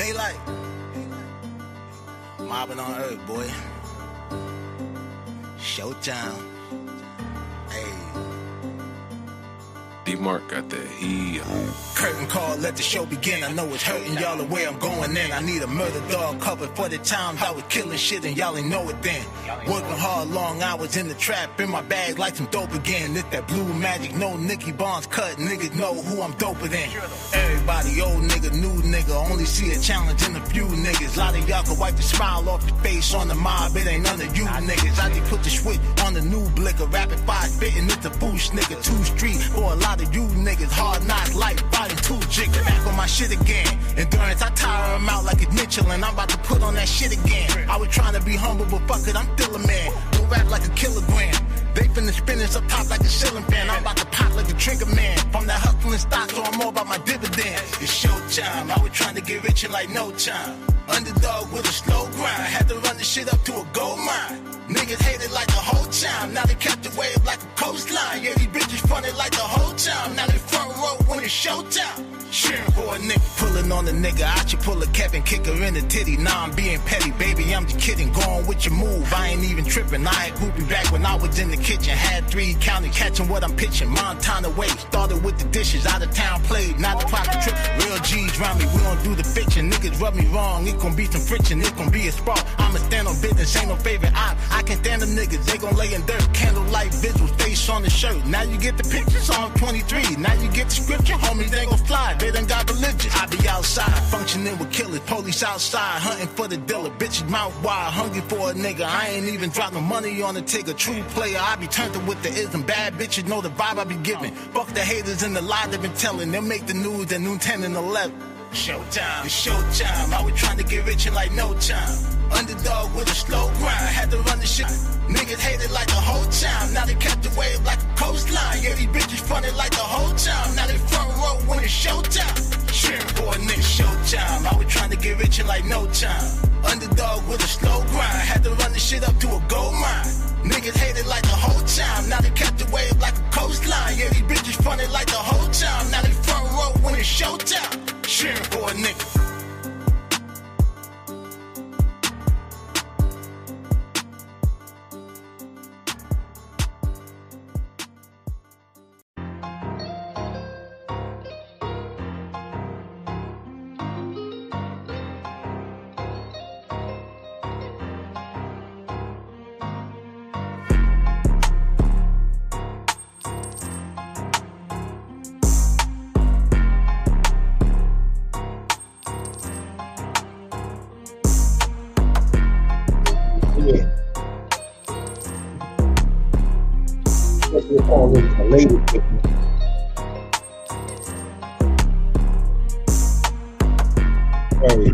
Daylight. Mobbing on Earth, boy. Showtime. Hey. D-Mark got that heat. Curtain call, let the show begin. I know it's hurting y'all the way I'm going in. I need a murder dog covered for the times I was killing shit and y'all ain't know it then. Working hard, long hours in the trap, in my bag like some dope again. It's that blue magic, no Nicky Bonds cut. Niggas know who I'm doper than. Everybody, old nigga, new nigga, only see a challenge in a few niggas. A lot of y'all can wipe the smile off your face on the mob, it ain't none of you niggas. I just put the switch on the new blicker, rapid fire spitting, it's a boost nigga. 2 Street for a lot of you niggas, hard knocks life, riding 2 jigger. Back on my shit again, endurance, I tire him out like it's Mitchell, and I'm about to put on that shit again. I was trying to be humble, but fuck it, I'm still a man. Do rap like a kilogram. They finna spin this up top like a ceiling fan. I'm about to pop like a trigger man. From that hustling stock, so I'm all about my dividends. It's showtime, I was trying to get rich in like no time. Underdog with a slow grind, had to run the shit up to a gold mine. Niggas hated like the whole time, now they kept the wave like a coastline. Yeah, these bitches fronted like the whole time, now they front row when it's showtime. Cheering for a nigga, pulling on a nigga. I should pull a Kevin, kick her in the titty. Nah, I'm being petty, baby, I'm just kidding. Going with your move, I ain't even tripping. I had groupie back when I was in the kitchen. Had 3 county, catching what I'm pitching. Montana way, started with the dishes. Out of town played, not the pocket trip. Real G's round me, we don't do the fiction. Niggas rub me wrong, it gon' be some friction. It gon' be a spark, I'ma stand on business. Ain't no favorite op, I can't stand them niggas. They gon' lay in dirt, candlelight visuals, face on the shirt. Now you get the picture, Psalm 23. Now you get the scripture, homies, they gon' fly. They done got religion. I be outside, functioning with killers. Police outside, hunting for the dealer. Bitches mouth wide, hungry for a nigga. I ain't even dropping money on the ticker. True player, I be turned with the ism. Bad bitches know the vibe I be giving. Fuck the haters and the lie they been telling. They'll make the news at noon 10 and 11. Showtime, it's showtime. I was trying to get rich in like no time. Underdog with a slow grind, had to run the shit. Niggas hated like the whole time, now they kept the wave like a coastline. Yeah, these bitches fronted like the whole time, now they front row when it's showtime. Cheering for a nigga, showtime. I was trying to get rich in like no time. Underdog with a slow grind, had to run the shit up to a gold mine. Niggas hated like the whole time, now they kept the wave like a coastline. Yeah, these bitches fronted like the whole time, now they front row when it's showtime. Cheering for a nigga. All this related to Hey.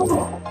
Y'all.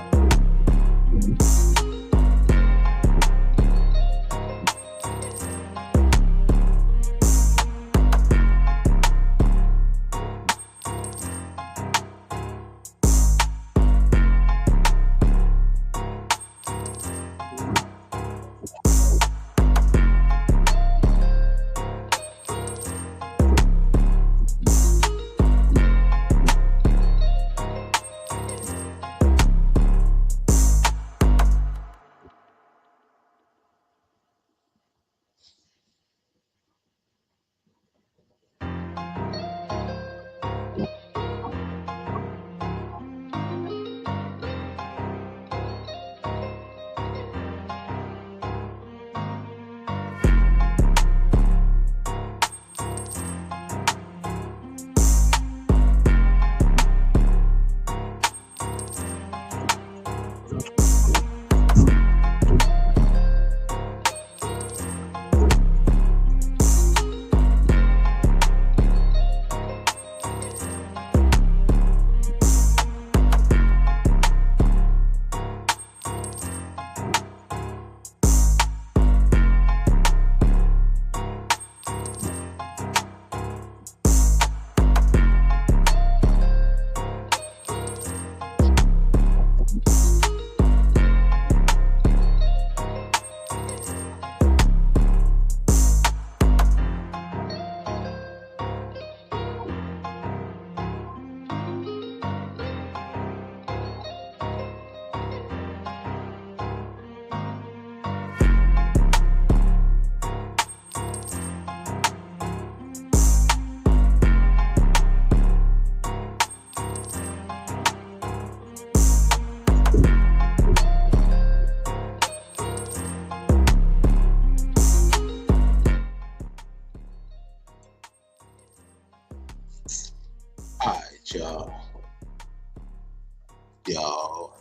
Y'all.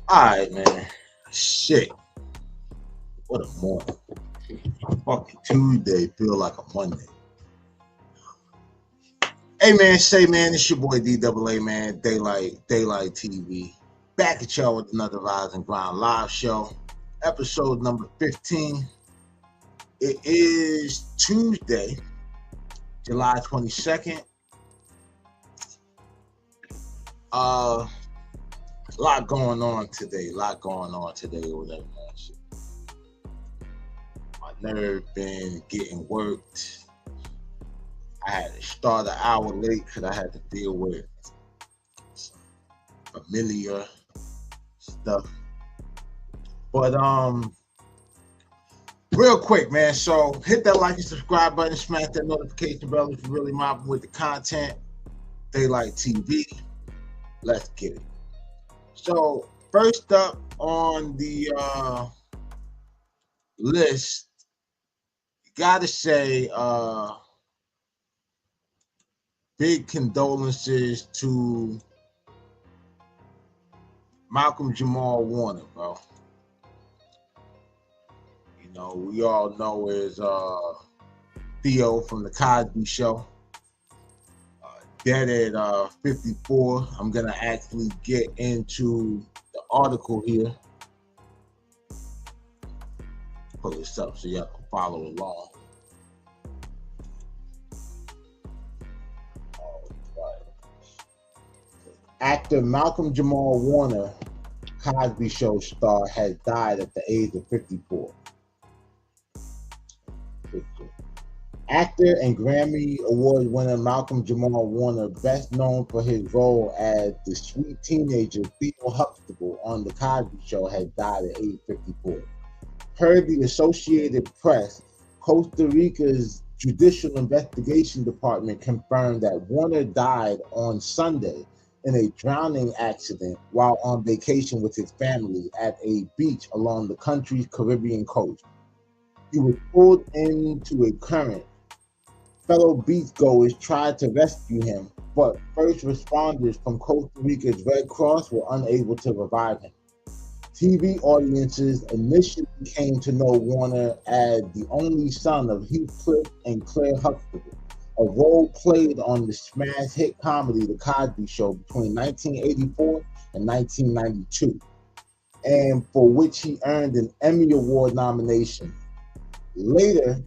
Alright, man. Shit. What a morning. Fucking Tuesday feel like a Monday. Hey man, it's your boy DAA, man. Daylight TV. Back at y'all with another Rise and Grind live show. Episode number 15. It is Tuesday, July 22nd. A lot going on today. Whatever, man. Shit. My nerve been getting worked. I had to start an hour late because I had to deal with some familiar stuff. But real quick, man. So hit that like and subscribe button, smash that notification bell if you're really mobbing with the content. Daylight TV. Let's get it. So first up on the list, you gotta say big condolences to Malcolm Jamal Warner, bro. You know, we all know is Theo from the Cosby Show. Dead at 54. I'm gonna actually get into the article here. Pull this up so y'all can follow along. Actor Malcolm Jamal Warner, Cosby Show star, has died at the age of 54. Actor and Grammy Award winner Malcolm Jamal Warner, best known for his role as the sweet teenager Theo Huxtable on The Cosby Show, has died at age 54. Per the Associated Press, Costa Rica's Judicial Investigation Department confirmed that Warner died on Sunday in a drowning accident while on vacation with his family at a beach along the country's Caribbean coast. He was pulled into a current. Fellow beachgoers tried to rescue him, but first responders from Costa Rica's Red Cross were unable to revive him. TV audiences initially came to know Warner as the only son of Heathcliff and Claire Huxtable, a role played on the smash hit comedy The Cosby Show between 1984 and 1992, and for which he earned an Emmy Award nomination. Later,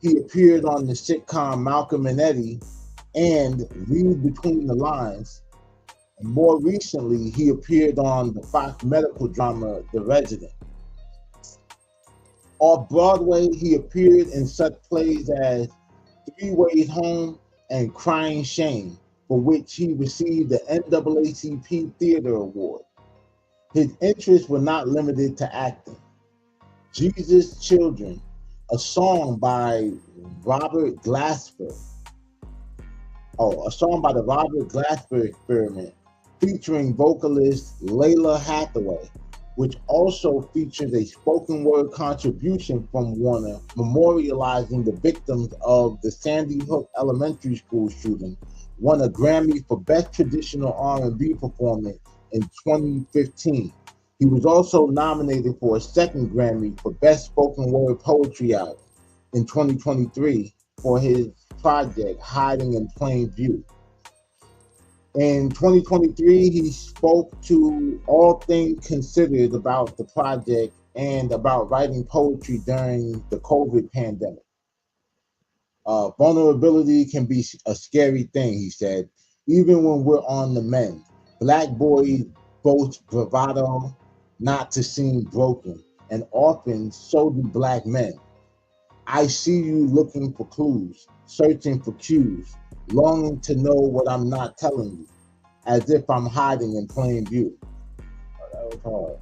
he appeared on the sitcom Malcolm and Eddie and Read Between the Lines. And more recently, he appeared on the Fox medical drama The Resident. Off Broadway, he appeared in such plays as Three Ways Home and Crying Shame, for which he received the NAACP Theater Award. His interests were not limited to acting. Jesus' Children, a song by Robert Glasper, a song by the Robert Glasper Experiment, featuring vocalist Layla Hathaway, which also features a spoken word contribution from Warner memorializing the victims of the Sandy Hook Elementary School shooting, won a Grammy for Best Traditional R&B Performance in 2015. He was also nominated for a second Grammy for Best Spoken Word Poetry Album in 2023 for his project Hiding in Plain View. In 2023, he spoke to All Things Considered about the project and about writing poetry during the COVID pandemic. Vulnerability can be a scary thing, he said. Even when we're on the mend, Black boys boast bravado, not to seem broken, and often so do Black men. I see you looking for clues, searching for cues, longing to know what I'm not telling you, as if I'm hiding in plain view. That was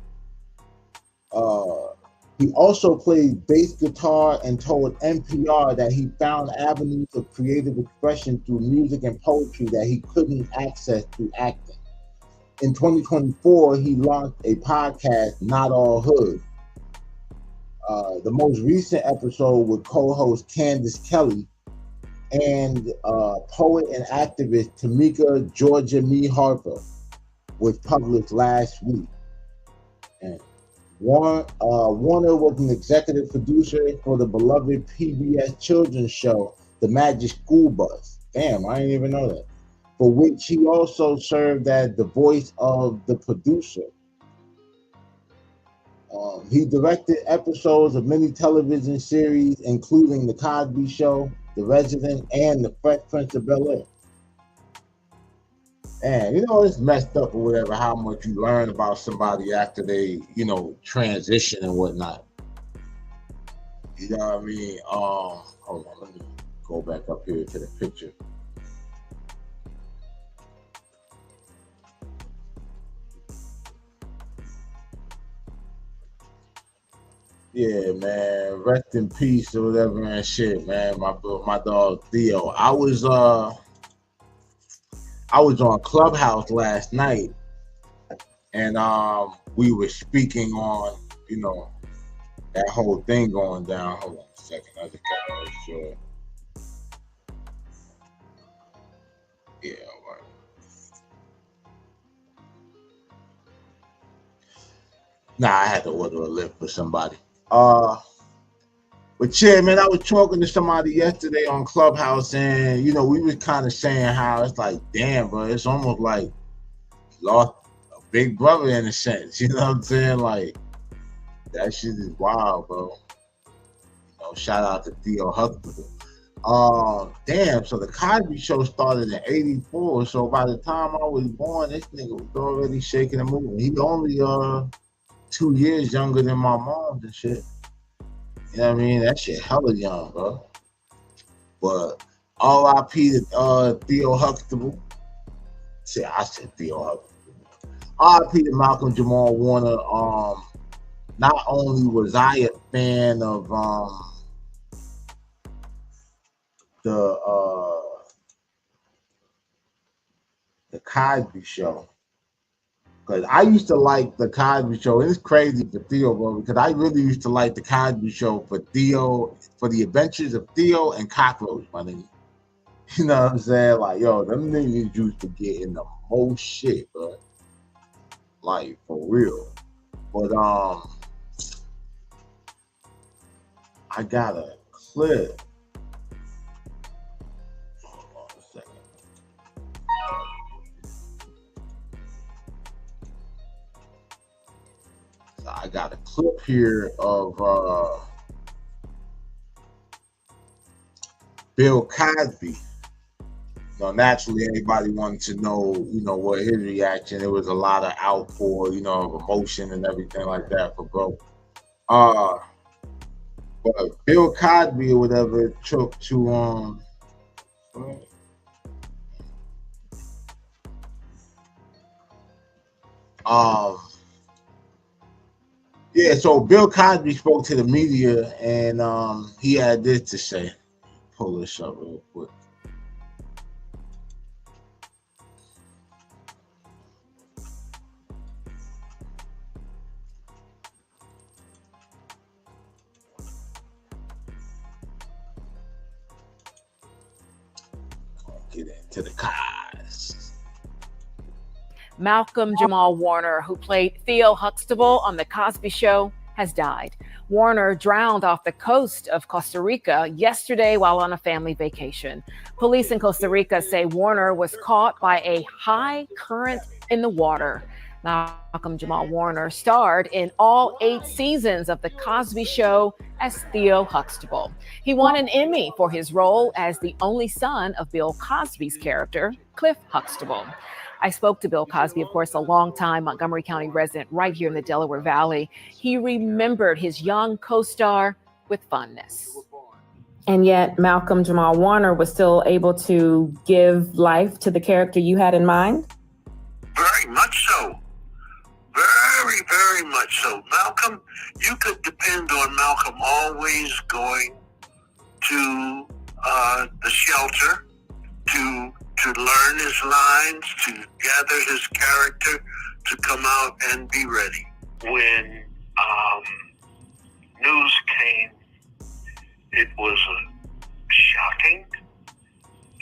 hard. He also played bass guitar and told NPR that he found avenues of creative expression through music and poetry that he couldn't access through acting. In 2024, he launched a podcast, Not All Hood. The most recent episode with co-host Candace Kelly and poet and activist Tamika Georgia Me Harper was published last week. And Warner was an executive producer for the beloved PBS children's show, The Magic School Bus. Damn, I didn't even know that. For which he also served as the voice of the producer. He directed episodes of many television series, including The Cosby Show, The Resident, and The Fresh Prince of Bel-Air. And it's messed up or whatever, how much you learn about somebody after they, transition and whatnot. You know what I mean? Hold on, let me go back up here to the picture. Yeah, man. Rest in peace or whatever and shit, man. My dog Theo. I was on Clubhouse last night, and we were speaking on, that whole thing going down. Hold on a second. I just gotta make sure. Yeah, all right. Nah, I had to order a lift for somebody. But yeah, man, I was talking to somebody yesterday on Clubhouse, and we were kind of saying how it's like, damn, bro, it's almost like lost a big brother in a sense. You know what I'm saying? Like, that shit is wild, bro. Shout out to Theo Huxtable. Damn, so the Cosby Show started in '84. So by the time I was born, this nigga was already shaking and moving. He only 2 years younger than my mom and shit. You know what I mean? That shit hella young, bro. But R.I.P. to Theo Huxtable. I said Theo Huxtable. R.I.P. to Malcolm Jamal Warner. Not only was I a fan of the Cosby Show, because I used to like the Cosby Show. It's crazy for Theo, bro, because I really used to like the Cosby Show for the adventures of Theo and Cockroach, my nigga. You know what I'm saying? Like, yo, them niggas used to get in the most shit, bro. Like, for real. But I got a clip. Hold on a second. So I got a clip here of Bill Cosby. Naturally, everybody wanted to know, what his reaction. There was a lot of outpour, of emotion and everything like that for bro. But Bill Cosby or whatever took to yeah. So Bill Cosby spoke to the media, and he had this to say. Pull this up real quick. Get into the cars. Malcolm Jamal Warner, who played Theo Huxtable on The Cosby Show, has died. Warner drowned off the coast of Costa Rica yesterday while on a family vacation. Police in Costa Rica say Warner was caught by a high current in the water. Malcolm Jamal Warner starred in all 8 seasons of The Cosby Show as Theo Huxtable. He won an Emmy for his role as the only son of Bill Cosby's character, Cliff Huxtable. I spoke to Bill Cosby, of course, a longtime Montgomery County resident right here in the Delaware Valley. He remembered his young co-star with fondness. And yet Malcolm Jamal Warner was still able to give life to the character you had in mind? Very much so. Very, very much so. Malcolm, you could depend on Malcolm always going to the shelter to learn his lines, to gather his character, to come out and be ready. When news came, it was shocking.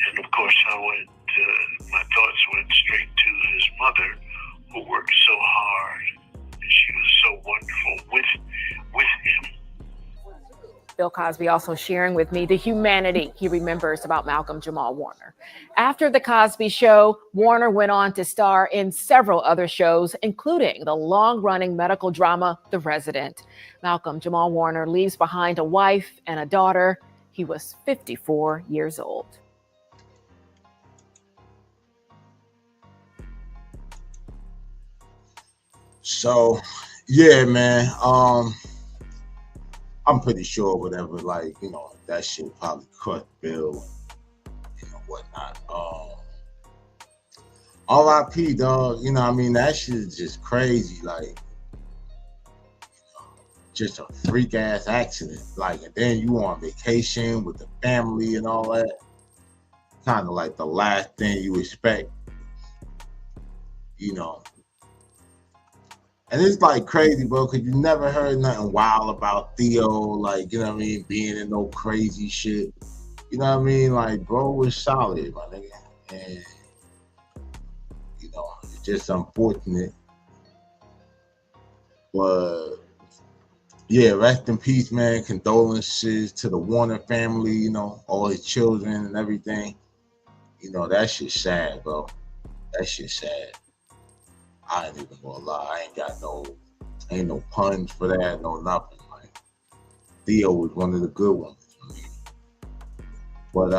And of course, my thoughts went straight to his mother, who worked so hard. She was so wonderful with him. Bill Cosby also sharing with me the humanity he remembers about Malcolm Jamal Warner. After The Cosby Show, Warner went on to star in several other shows, including the long-running medical drama, The Resident. Malcolm Jamal Warner leaves behind a wife and a daughter. He was 54 years old. So, yeah, man. I'm pretty sure whatever, that shit probably cut Bill and whatnot. R.I.P. dog. That shit is just crazy. Just a freak ass accident. And then you on vacation with the family and all that. Kind of like the last thing you expect. And it's crazy, bro, because you never heard nothing wild about Theo, being in no crazy shit. You know what I mean? Bro was solid, my nigga. And, it's just unfortunate. But, yeah, rest in peace, man. Condolences to the Warner family, all his children and everything. That shit's sad, bro. That shit's sad. I ain't even gonna lie. Ain't no puns for that, no nothing. Theo was one of the good ones for me. But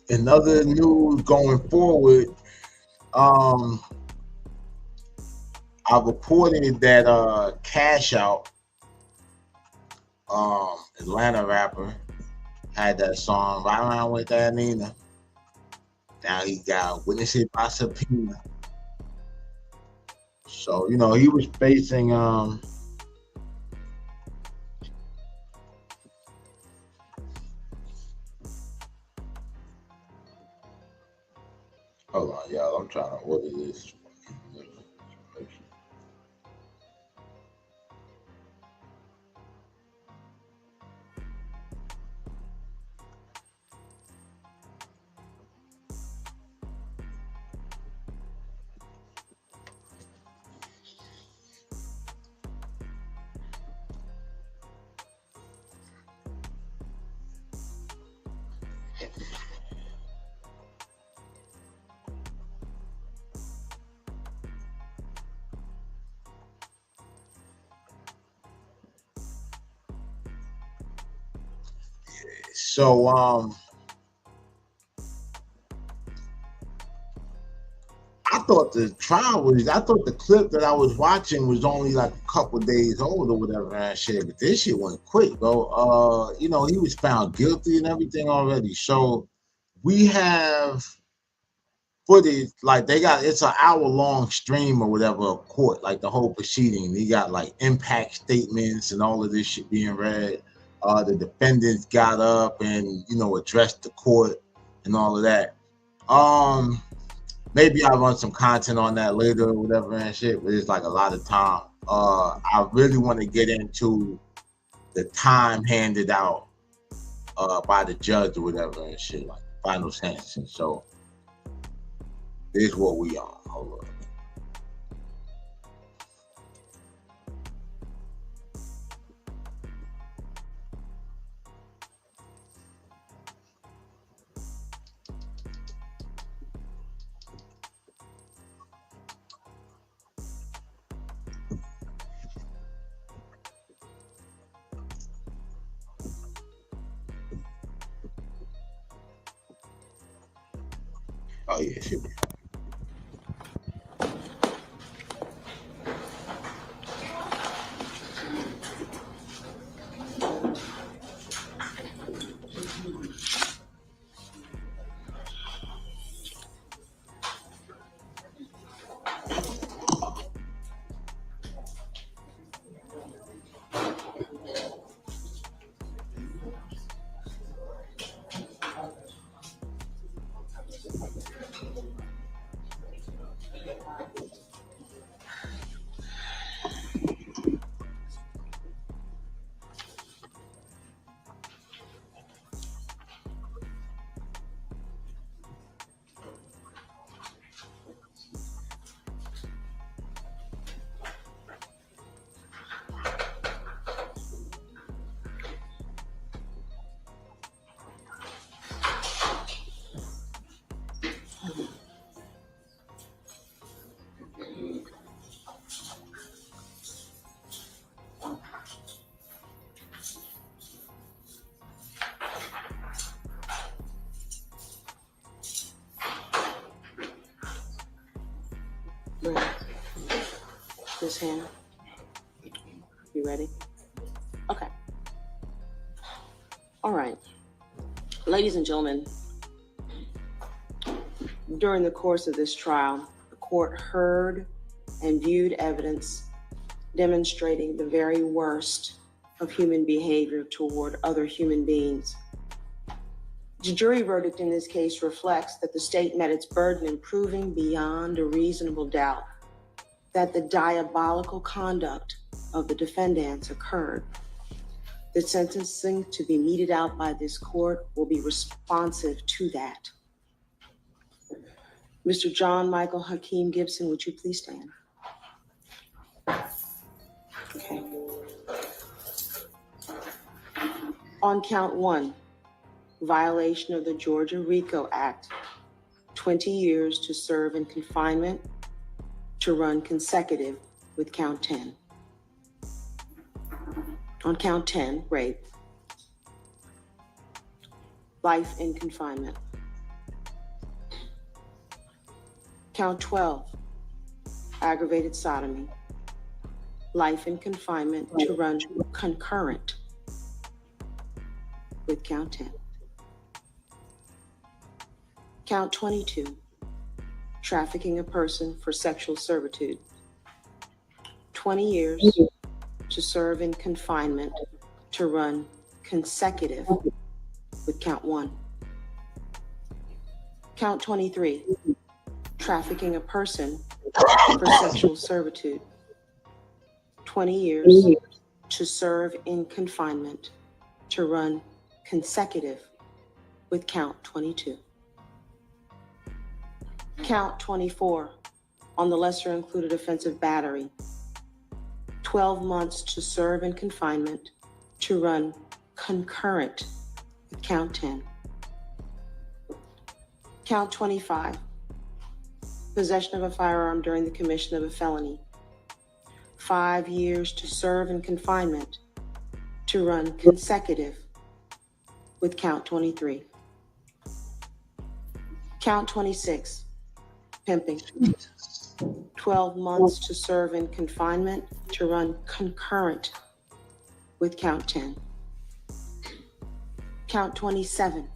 in other news going forward, I reported that CASHOUT, Atlanta rapper, had that song "Right Around with That Nina." Now he got witnessed it by subpoena. So, he was facing hold on, y'all. I'm trying to order this. So I thought the clip that I was watching was only like a couple days old or whatever and shit, but this shit went quick, bro. You know, he was found guilty and everything already. So we have footage, like it's an hour-long stream or whatever of court, like the whole proceeding. He got like impact statements and all of this shit being read. The defendants got up and, you know, addressed the court and all of that. Maybe I'll run some content on that later or whatever and shit, but it's like a lot of time. I really want to get into the time handed out by the judge or whatever and shit, like final sentencing. So this is what we on. Hold on. Oh yeah, it should be. Right. Miss Hannah, you ready? Okay. All right. Ladies and gentlemen, during the course of this trial, the court heard and viewed evidence demonstrating the very worst of human behavior toward other human beings. The jury verdict in this case reflects that the state met its burden in proving beyond a reasonable doubt that the diabolical conduct of the defendants occurred. The sentencing to be meted out by this court will be responsive to that. Mr. John Michael Hakeem Gibson, would you please stand? Okay. On count one, violation of the Georgia RICO Act, 20 years to serve in confinement to run consecutive with count 10. On count 10, rape, life in confinement. Count 12, aggravated sodomy, life in confinement to run concurrent with count 10. Count 22, trafficking a person for sexual servitude, 20 years to serve in confinement to run consecutive with count 1. Count 23, trafficking a person for sexual servitude, 20 years to serve in confinement to run consecutive with count 22. Count 24 on the lesser included offense of battery, 12 months to serve in confinement to run concurrent with count 10. Count 25, possession of a firearm during the commission of a felony, 5 years to serve in confinement to run consecutive with count 23. Count 26, pimping. 12 months to serve in confinement to run concurrent with count 10. Count 27,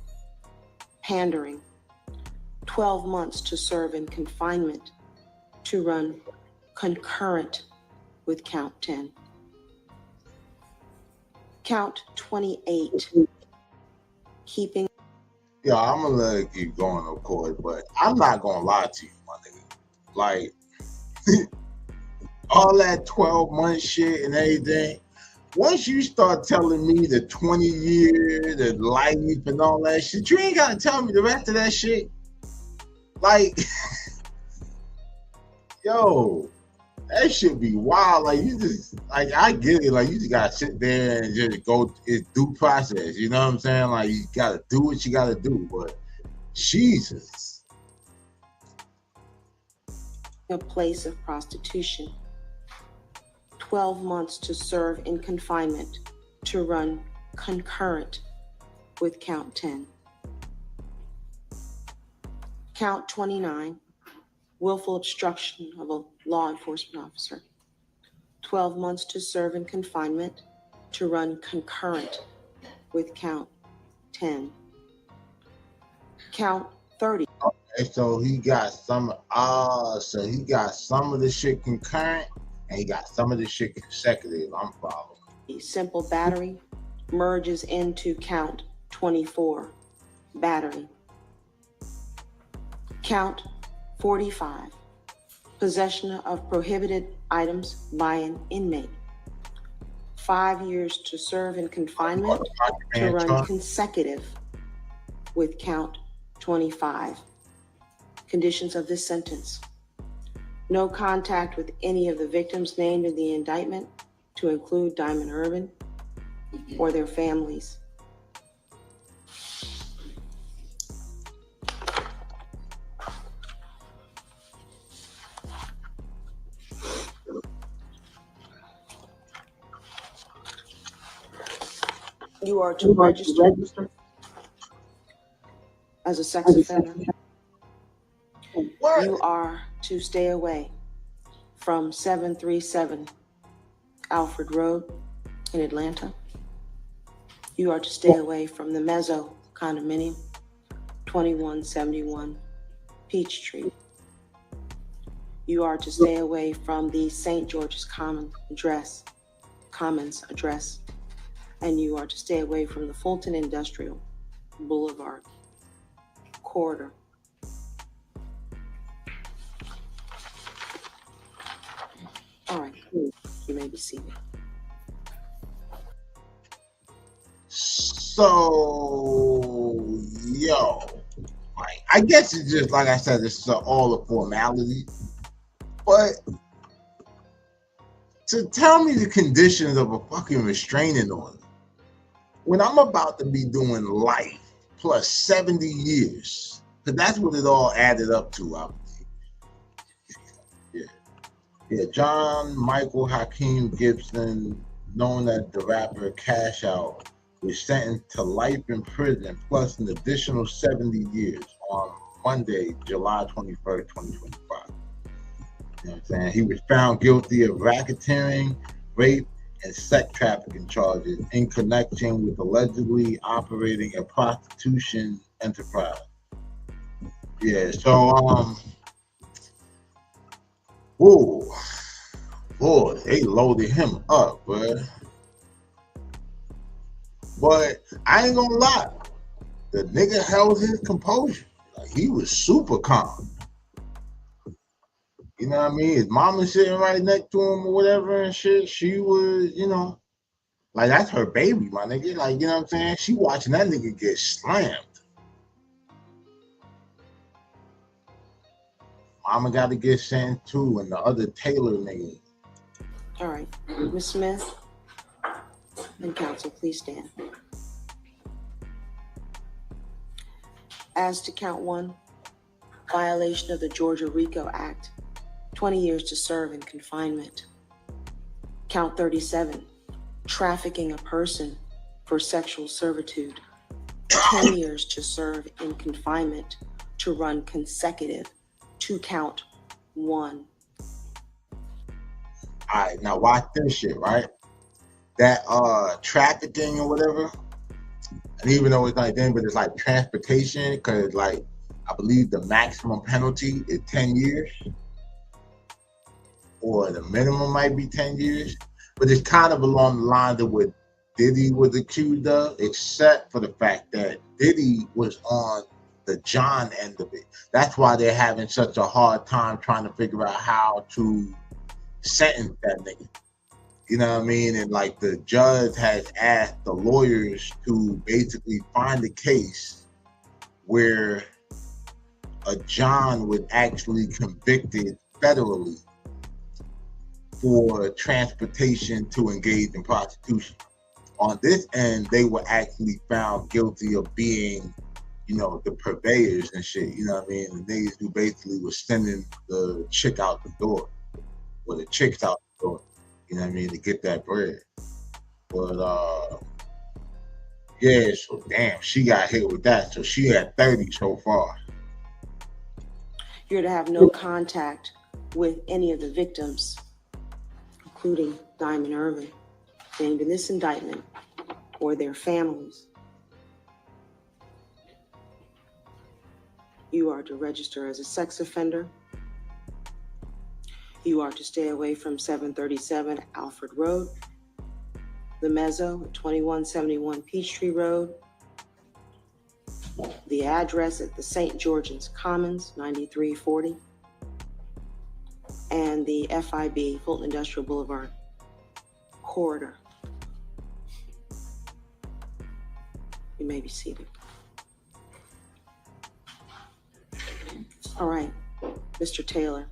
pandering. 12 months to serve in confinement to run concurrent with count 10. Count 28, keeping. Yeah, I'm gonna let it keep going, of course, but I'm not gonna lie to you, my nigga. Like, all that 12-month shit and everything, once you start telling me the 20 year, the life and all that shit, you ain't gotta tell me the rest of that shit. Like, yo, that should be wild. Like, you just, like, I get it. Like, you just gotta sit there and just go, it's due process. You know what I'm saying? Like, you gotta do what you gotta do. But Jesus. A place of prostitution. 12 months to serve in confinement to run concurrent with count 10. Count 29, willful obstruction of a law enforcement officer. 12 months to serve in confinement to run concurrent with count 10. Count 30. Okay, so he got some, so he got some of the shit concurrent and he got some of the shit consecutive. I'm following. Simple battery merges into count 24, battery. Count 45, possession of prohibited items by an inmate. 5 years to serve in confinement to run consecutive with count 25. Conditions of this sentence: no contact with any of the victims named in the indictment, to include Diamond Urban or their families. You are to register as a sex offender. You are to stay away from 737 Alfred Road in Atlanta. You are to stay away from the Mezzo condominium, 2171 Peachtree. You are to stay away from the St. George's Commons address, and you are to stay away from the Fulton Industrial Boulevard corridor. All right, you may be seated. So, yo, like, I guess it's just, like I said, it's all a formality. But to tell me the conditions of a fucking restraining order when I'm about to be doing life plus 70 years, because that's what it all added up to, I believe. Yeah, John Michael Hakeem Gibson, known as the rapper CASHOUT, was sentenced to life in prison plus an additional 70 years on Monday, July 21st, 2025. You know what I'm saying? He was found guilty of racketeering, rape, and sex trafficking charges in connection with allegedly operating a prostitution enterprise. Yeah, so, whoa, boy, they loaded him up, bro. But I ain't gonna lie, the nigga held his composure. Like, he was super calm. You know what I mean? His mama sitting right next to him or whatever and shit. She was, you know, like, that's her baby, my nigga. Like, you know what I'm saying? She watching that nigga get slammed. Mama got to get sent too, and the other Taylor nigga. All right, Ms. Smith and counsel, please stand. As to count 1, violation of the Georgia RICO Act, 20 years to serve in confinement. Count 37, trafficking a person for sexual servitude, 10 years to serve in confinement to run consecutive to count 1. All right, now watch this shit, right? That trafficking or whatever, and even though it's like then, but it's like transportation, because like I believe the maximum penalty is 10 years, or the minimum might be 10 years, but it's kind of along the lines of what Diddy was accused of, except for the fact that Diddy was on the John end of it. That's why they're having such a hard time trying to figure out how to sentence that nigga. You know what I mean? And like the judge has asked the lawyers to basically find a case where a John was actually convicted federally for transportation to engage in prostitution. On this end, they were actually found guilty of being, you know, the purveyors and shit. You know what I mean? The niggas who basically was sending the chick out the door, or the chicks out the door. You know what I mean, to get that bread. But yeah, so damn, she got hit with that. So she had 30 so far. You're to have no contact with any of the victims, including Diamond Irvin, named in this indictment, or their families. You are to register as a sex offender. You are to stay away from 737 Alfred Road, the Mezzo, 2171 Peachtree Road, the address at the St. George's Commons, 9340, and the FIB, Fulton Industrial Boulevard corridor. You may be seated. All right, Mr. Taylor.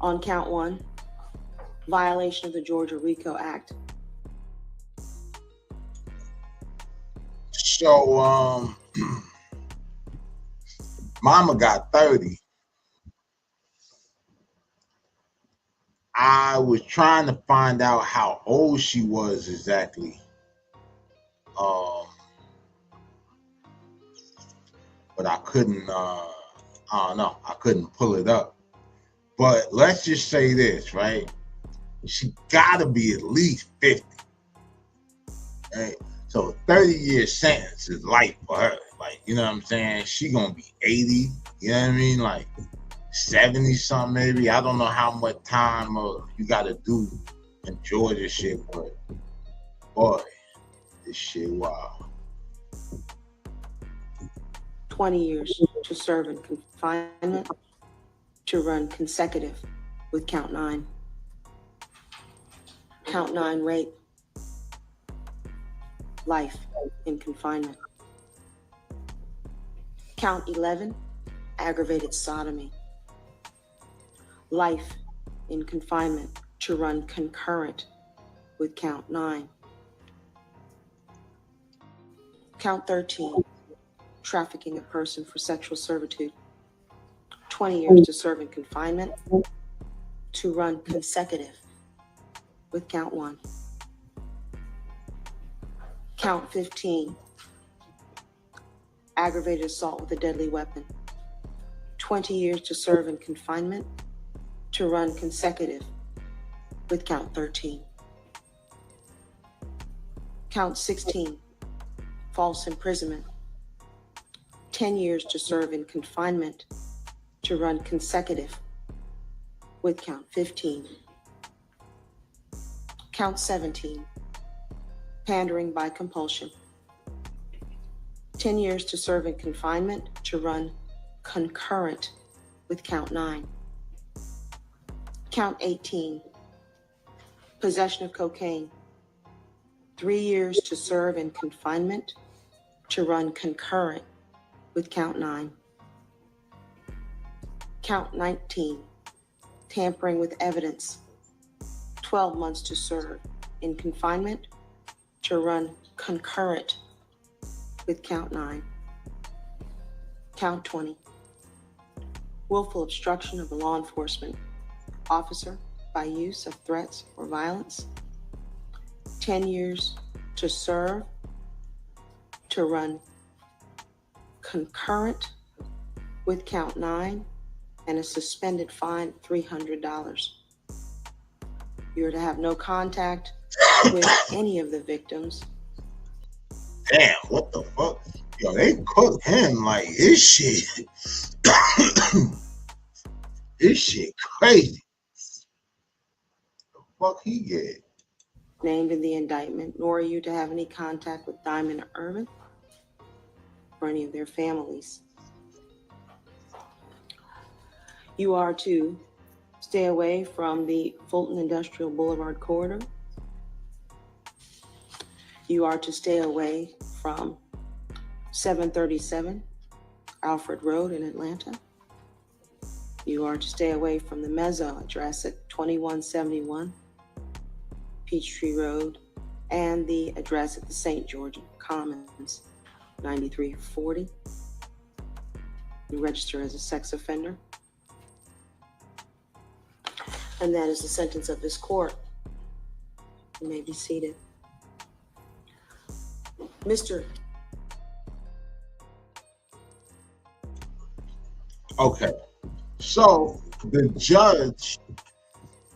On count 1, violation of the Georgia RICO Act. So, Mama got 30. I was trying to find out how old she was exactly. But I couldn't, I don't know, I couldn't pull it up. But let's just say this, right? She gotta be at least 50. Right? So 30-year sentence is light for her. Like, you know what I'm saying? She gonna be 80, you know what I mean? Like 70 something maybe. I don't know how much time you gotta do enjoy this shit, but boy, this shit wow. 20 years to serve in confinement to run consecutive with count 9. Count 9 rape, life in confinement. Count 11, aggravated sodomy, life in confinement to run concurrent with count 9. Count 13, trafficking a person for sexual servitude, 20 years to serve in confinement to run consecutive with count 1. Count 15, aggravated assault with a deadly weapon, 20 years to serve in confinement to run consecutive with count 13. Count 16, false imprisonment, 10 years to serve in confinement to run consecutive with count 15. Count 17, pandering by compulsion, 10 years to serve in confinement to run concurrent with count 9. Count 18, possession of cocaine, 3 years to serve in confinement to run concurrent with count 9. Count 19, tampering with evidence, 12 months to serve in confinement to run concurrent with count 9. Count 20, willful obstruction of a law enforcement officer by use of threats or violence, 10 years to serve, to run concurrent with count 9 and a suspended fine of $300. You are to have no contact with any of the victims. Damn, what the fuck? Yo, they cooked him like his shit. This shit crazy. The fuck he get? Named in the indictment, nor are you to have any contact with Diamond Irvin or any of their families. You are to stay away from the Fulton Industrial Boulevard corridor. You are to stay away from 737 Alfred Road in Atlanta. You are to stay away from the Mezzo address at 2171 Peachtree Road and the address at the St. George Commons, 9340. You register as a sex offender. And that is the sentence of this court. You may be seated. Mr. Okay, so the judge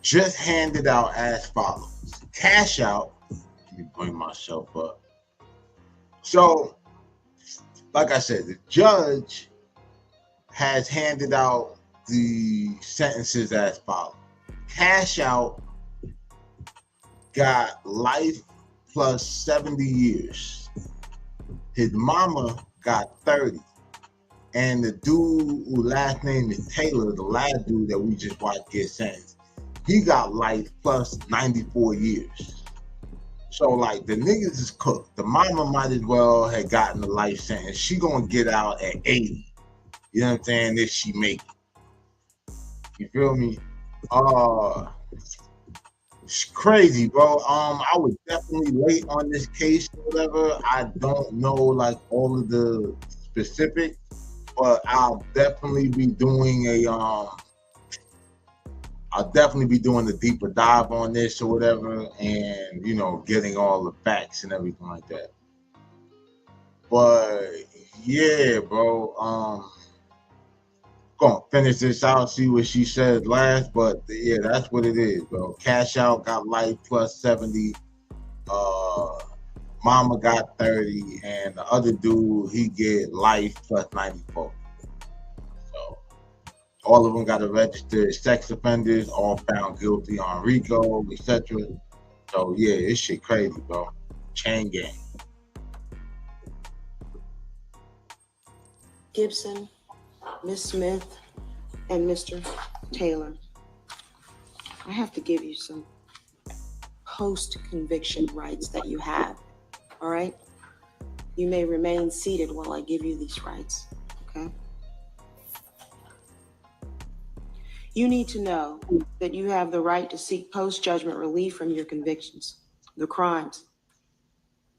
just handed out as follows. Cash out. Let me bring myself up. So, like I said, the judge has handed out the sentences as follows. Cash out got life plus 70 years. His mama got 30. And the dude who last name is Taylor, the last dude that we just watched get sentenced, he got life plus 94 years. So like the niggas is cooked. The mama might as well have gotten a life sentence. She gonna get out at 80. You know what I'm saying? If she make it. You feel me? It's crazy, bro. I was definitely late on this case or whatever. I don't know like all of the specifics, but I'll definitely be doing a deeper dive on this or whatever, and you know, getting all the facts and everything like that. But yeah, bro, gonna finish this out, see what she said last, but yeah, that's what it is, bro. Cash out got life plus 70, mama got 30, and the other dude, he get life plus 94. So all of them got to register as sex offenders, all found guilty on RICO, etc. So yeah, this shit crazy, bro. Chain gang. Gibson, Ms. Smith, and Mr. Taylor, I have to give you some post-conviction rights that you have, all right? You may remain seated while I give you these rights, okay? You need to know that you have the right to seek post-judgment relief from your convictions, the crimes,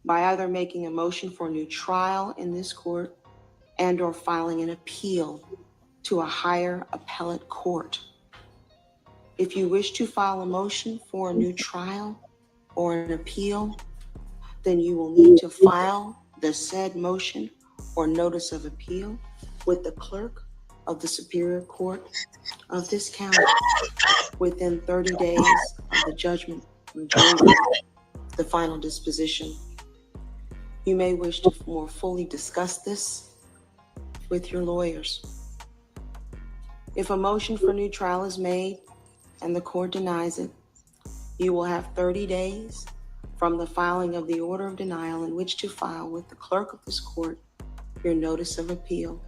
by either making a motion for a new trial in this court and or filing an appeal to a higher appellate court. If you wish to file a motion for a new trial or an appeal, then you will need to file the said motion or notice of appeal with the clerk of the Superior Court of this county within 30 days of the judgment reserving the final disposition. You may wish to more fully discuss this with your lawyers. If a motion for new trial is made and the court denies it, you will have 30 days from the filing of the order of denial in which to file with the clerk of this court your notice of appeal.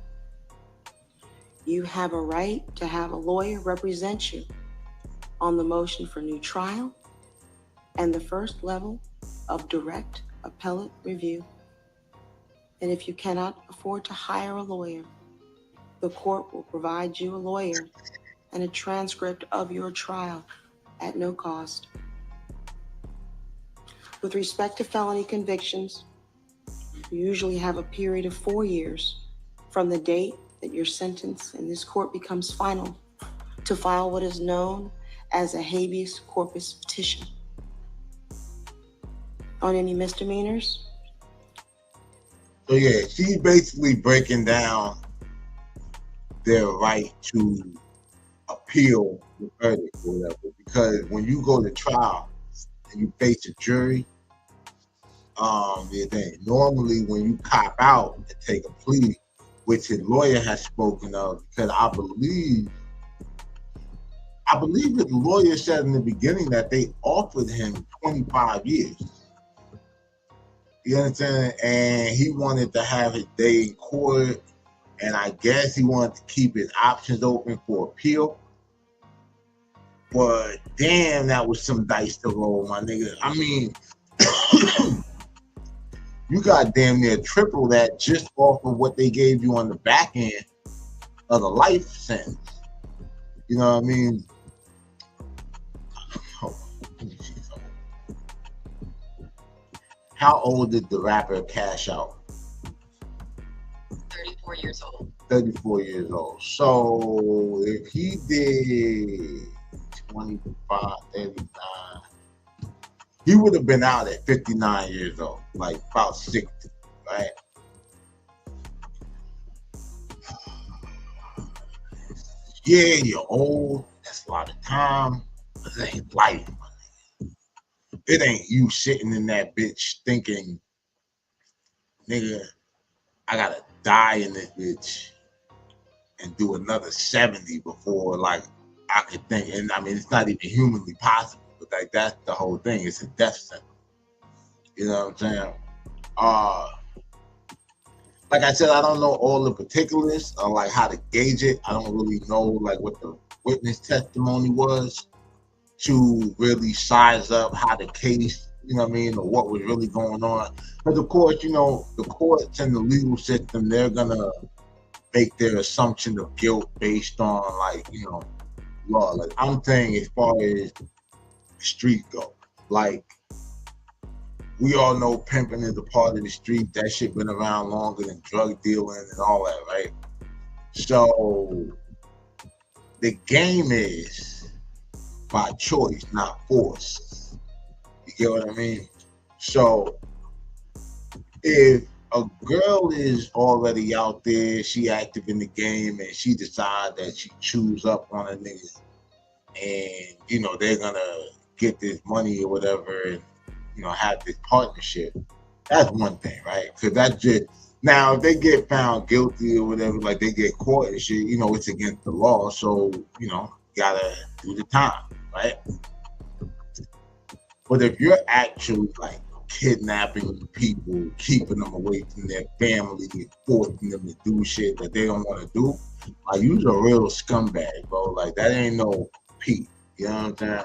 You have a right to have a lawyer represent you on the motion for new trial and the first level of direct appellate review. And if you cannot afford to hire a lawyer, the court will provide you a lawyer and a transcript of your trial at no cost. With respect to felony convictions, you usually have a period of 4 years from the date that your sentence in this court becomes final to file what is known as a habeas corpus petition. on any misdemeanors? So yeah, she's basically breaking down their right to appeal the verdict or whatever. Because when you go to trial and you face a jury, normally when you cop out and take a plea, which his lawyer has spoken of, because I believe that the lawyer said in the beginning that they offered him 25 years. You understand? And he wanted to have his day in court, and I guess he wanted to keep his options open for appeal. But damn, that was some dice to roll, my nigga. I mean, you got damn near triple that just off of what they gave you on the back end of the life sentence. You know what I mean? How old did the rapper CASHOUT? 34 years old. 34 years old. So if he did 25, 39, he would have been out at 59 years old, like about 60, right? Yeah, you're old. That's a lot of time. But it ain't life. It ain't you sitting in that bitch thinking, nigga, I gotta die in this bitch and do another 70 before like I could think. And I mean, it's not even humanly possible, but like that's the whole thing. It's a death sentence. You know what I'm saying? Like I said, I don't know all the particulars or like how to gauge it. I don't really know like what the witness testimony was to really size up how the case, you know what I mean, or what was really going on. But of course, you know, the courts and the legal system, they're gonna make their assumption of guilt based on like, you know, law. Like I'm saying as far as the street go, like we all know pimping is a part of the street. That shit been around longer than drug dealing and all that, right? So the game is by choice, not force. You get what I mean? So if a girl is already out there, she active in the game, and she decide that she chews up on a nigga, and you know they're gonna get this money or whatever, and you know have this partnership. That's one thing, right? Because that's just now if they get found guilty or whatever, like they get caught and shit, you know it's against the law, so you know you gotta do the time, right? But if you're actually like kidnapping people, keeping them away from their family, forcing them to do shit that they don't want to do, like you's a real scumbag, bro. Like that ain't no Pete. You know what I'm saying?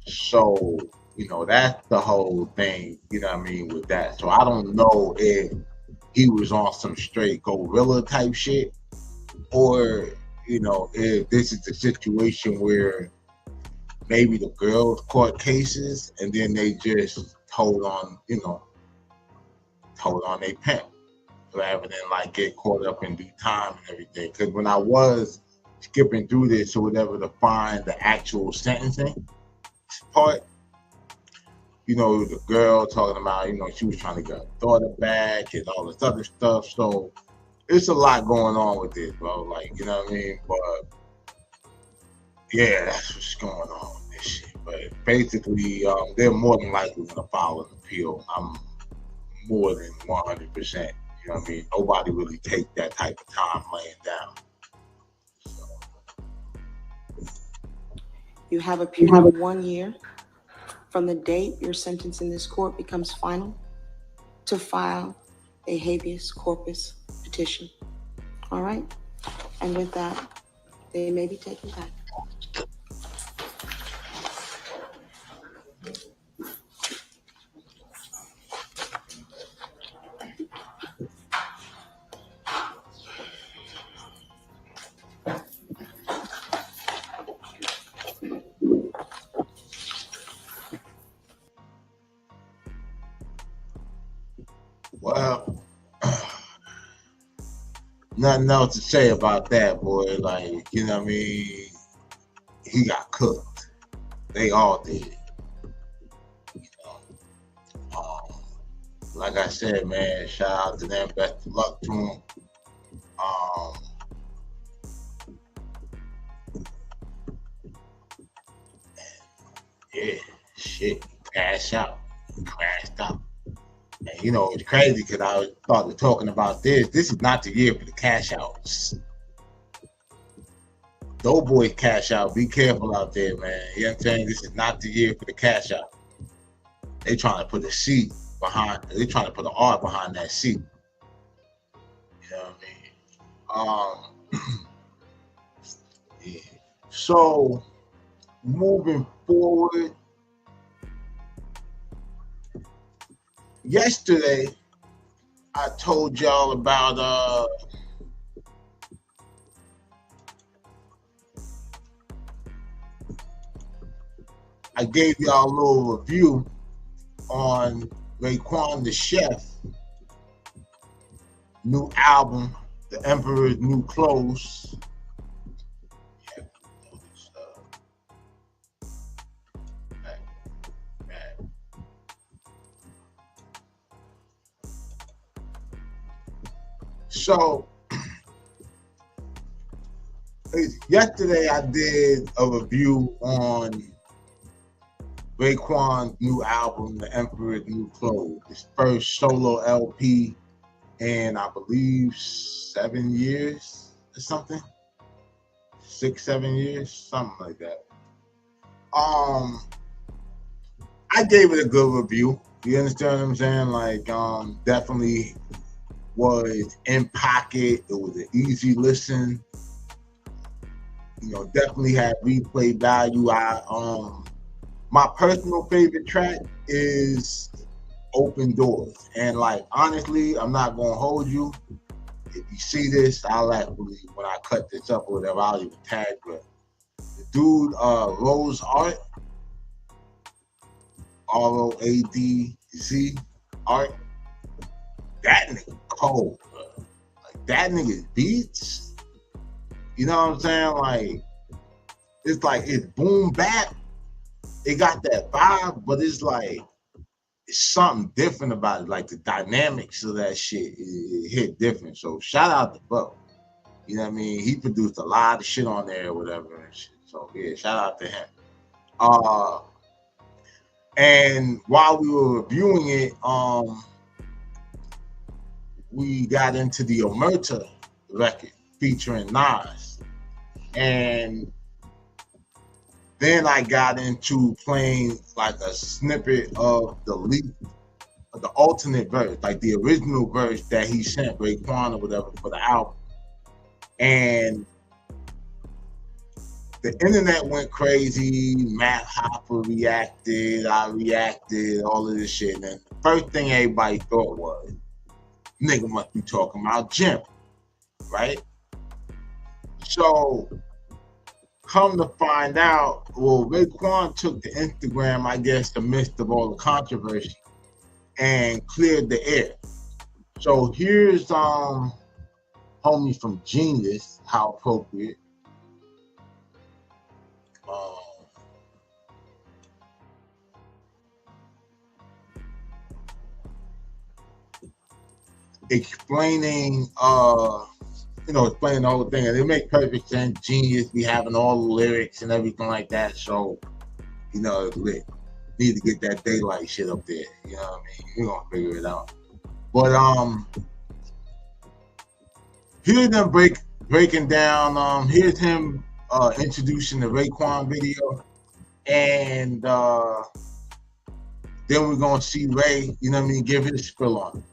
So you know that's the whole thing. You know what I mean with that. So I don't know if he was on some straight gorilla type shit, or you know if this is the situation where maybe the girls caught cases and then they just told on, you know, told on they pimp rather than like get caught up in due time and everything. Because when I was skipping through this or whatever to find the actual sentencing part, you know, the girl talking about, you know, she was trying to get her daughter back and all this other stuff. So it's a lot going on with this, bro. Like, you know what I mean? But yeah, that's what's going on with this shit. But basically, they're more than likely going to file an appeal. I'm more than 100%. You know what I mean? Nobody really take that type of time laying down. So. You have a period of 1 year from the date your sentence in this court becomes final to file a habeas corpus petition. All right? And with that, they may be taken back. Well, nothing else to say about that, boy. Like, you know what I mean? He got cooked. They all did. like I said, man, shout out to them. Best of luck to them. Yeah, shit, cash out, crashed out. And you know, it's crazy because I started talking about this. This is not the year for the cash outs. Doughboys cash out. Be careful out there, man. You know what I'm saying? This is not the year for the cash out. They trying to put a C behind. They trying to put an R behind that C. You know what I mean? Yeah. So moving forward, yesterday I told y'all about I gave y'all a little review on Raekwon the Chef new album, The Emperor's New Clothes. So yesterday I did a review on Raekwon's new album, The Emperor's New Clothes, his first solo LP in, I believe, 7 years or something. 6, 7 years, something like that. I gave it a good review. You understand what I'm saying? Like, definitely was in pocket. It was an easy listen. You know, definitely had replay value. My personal favorite track is Open Doors. And like, honestly, I'm not gonna hold you. If you see this, I'll actually, when I cut this up or whatever, I'll even tag it. The dude, Rose Art, ROADZ Art, that nigga cold, bro. Like, that nigga's beats, you know what I'm saying? Like, it's boom bap. It got that vibe, but it's like, it's something different about it. Like, the dynamics of that shit, it hit different. So shout out to Bo. You know what I mean? He produced a lot of shit on there or whatever and shit. So yeah, shout out to him. And while we were reviewing it, we got into the Omerta record featuring Nas. And then I got into playing like a snippet of the alternate verse, like the original verse that he sent Raekwon or whatever for the album. And the internet went crazy. Matt Hopper reacted, I reacted, all of this shit. And the first thing everybody thought was, nigga must be talking about Jim, right? So come to find out, well, Raekwon took to Instagram, I guess, the midst of all the controversy and cleared the air. So here's homie from Genius, how appropriate. Explaining explaining the whole thing, and it makes perfect sense. Genius be having all the lyrics and everything like that, so it's lit. Need to get that daylight shit up there. You know what I mean? We're gonna figure it out. But here's them breaking down. Here's him introducing the Raekwon video, and then we're gonna see Ray. You know what I mean? Give his spill on it.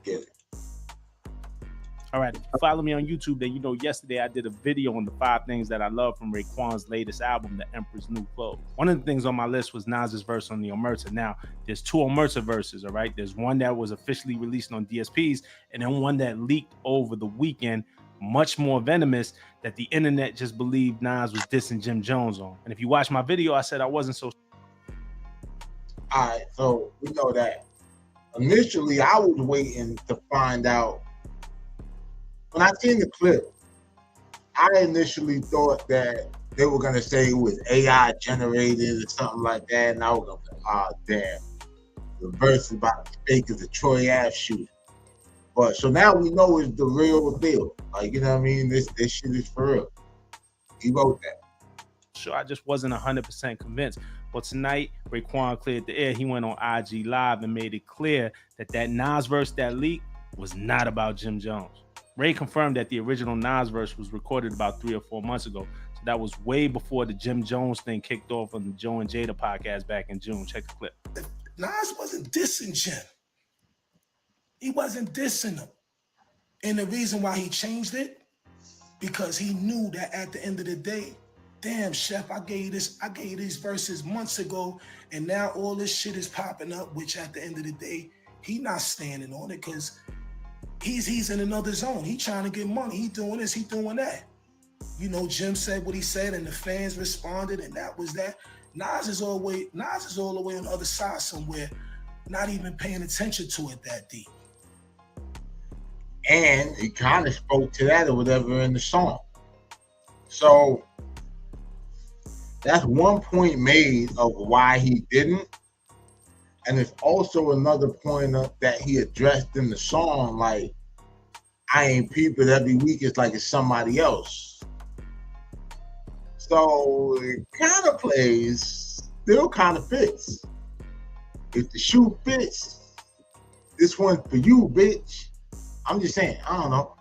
Get it. All right, if you follow me on YouTube, then yesterday I did a video on the 5 things that I love from Raekwon's latest album, The Emperor's New Clothes. One of the things on my list was Nas's verse on the Omerta. Now, there's 2 Omerta verses, all right? There's one that was officially released on DSPs, and then one that leaked over the weekend, much more venomous, that the internet just believed Nas was dissing Jim Jones on. And if you watch my video, I said I wasn't so... All right, so we know that. Initially, I was waiting to find out. When I seen the clip, I initially thought that they were gonna say it was AI generated or something like that, and I was like, damn, the verse about the fake is a Troy Ave shooter. But so now we know it's the real deal. Like, you know what I mean? This shit is for real. He wrote that. Sure, I just wasn't 100% convinced. But tonight, Raekwon cleared the air. He went on IG Live and made it clear that Nas verse that leaked was not about Jim Jones. Ray confirmed that the original Nas verse was recorded about 3 or 4 months ago. So that was way before the Jim Jones thing kicked off on the Joe and Jada podcast back in June. Check the clip. Nas wasn't dissing Jim. He wasn't dissing him. And the reason why he changed it, because he knew that at the end of the day, damn, Chef, I gave you these verses months ago, and now all this shit is popping up, which at the end of the day, he not standing on it because he's in another zone. He trying to get money. He doing this, he doing that. You know, Jim said what he said, and the fans responded, and that was that. Nas is all the way on the other side somewhere, not even paying attention to it that deep. And he kind of spoke to that or whatever in the song. So that's one point made of why he didn't. And it's also another point that he addressed in the song, like, I ain't people every week, it's like it's somebody else. So it kind of plays, still kind of fits. If the shoe fits, this one's for you, bitch. I'm just saying, I don't know.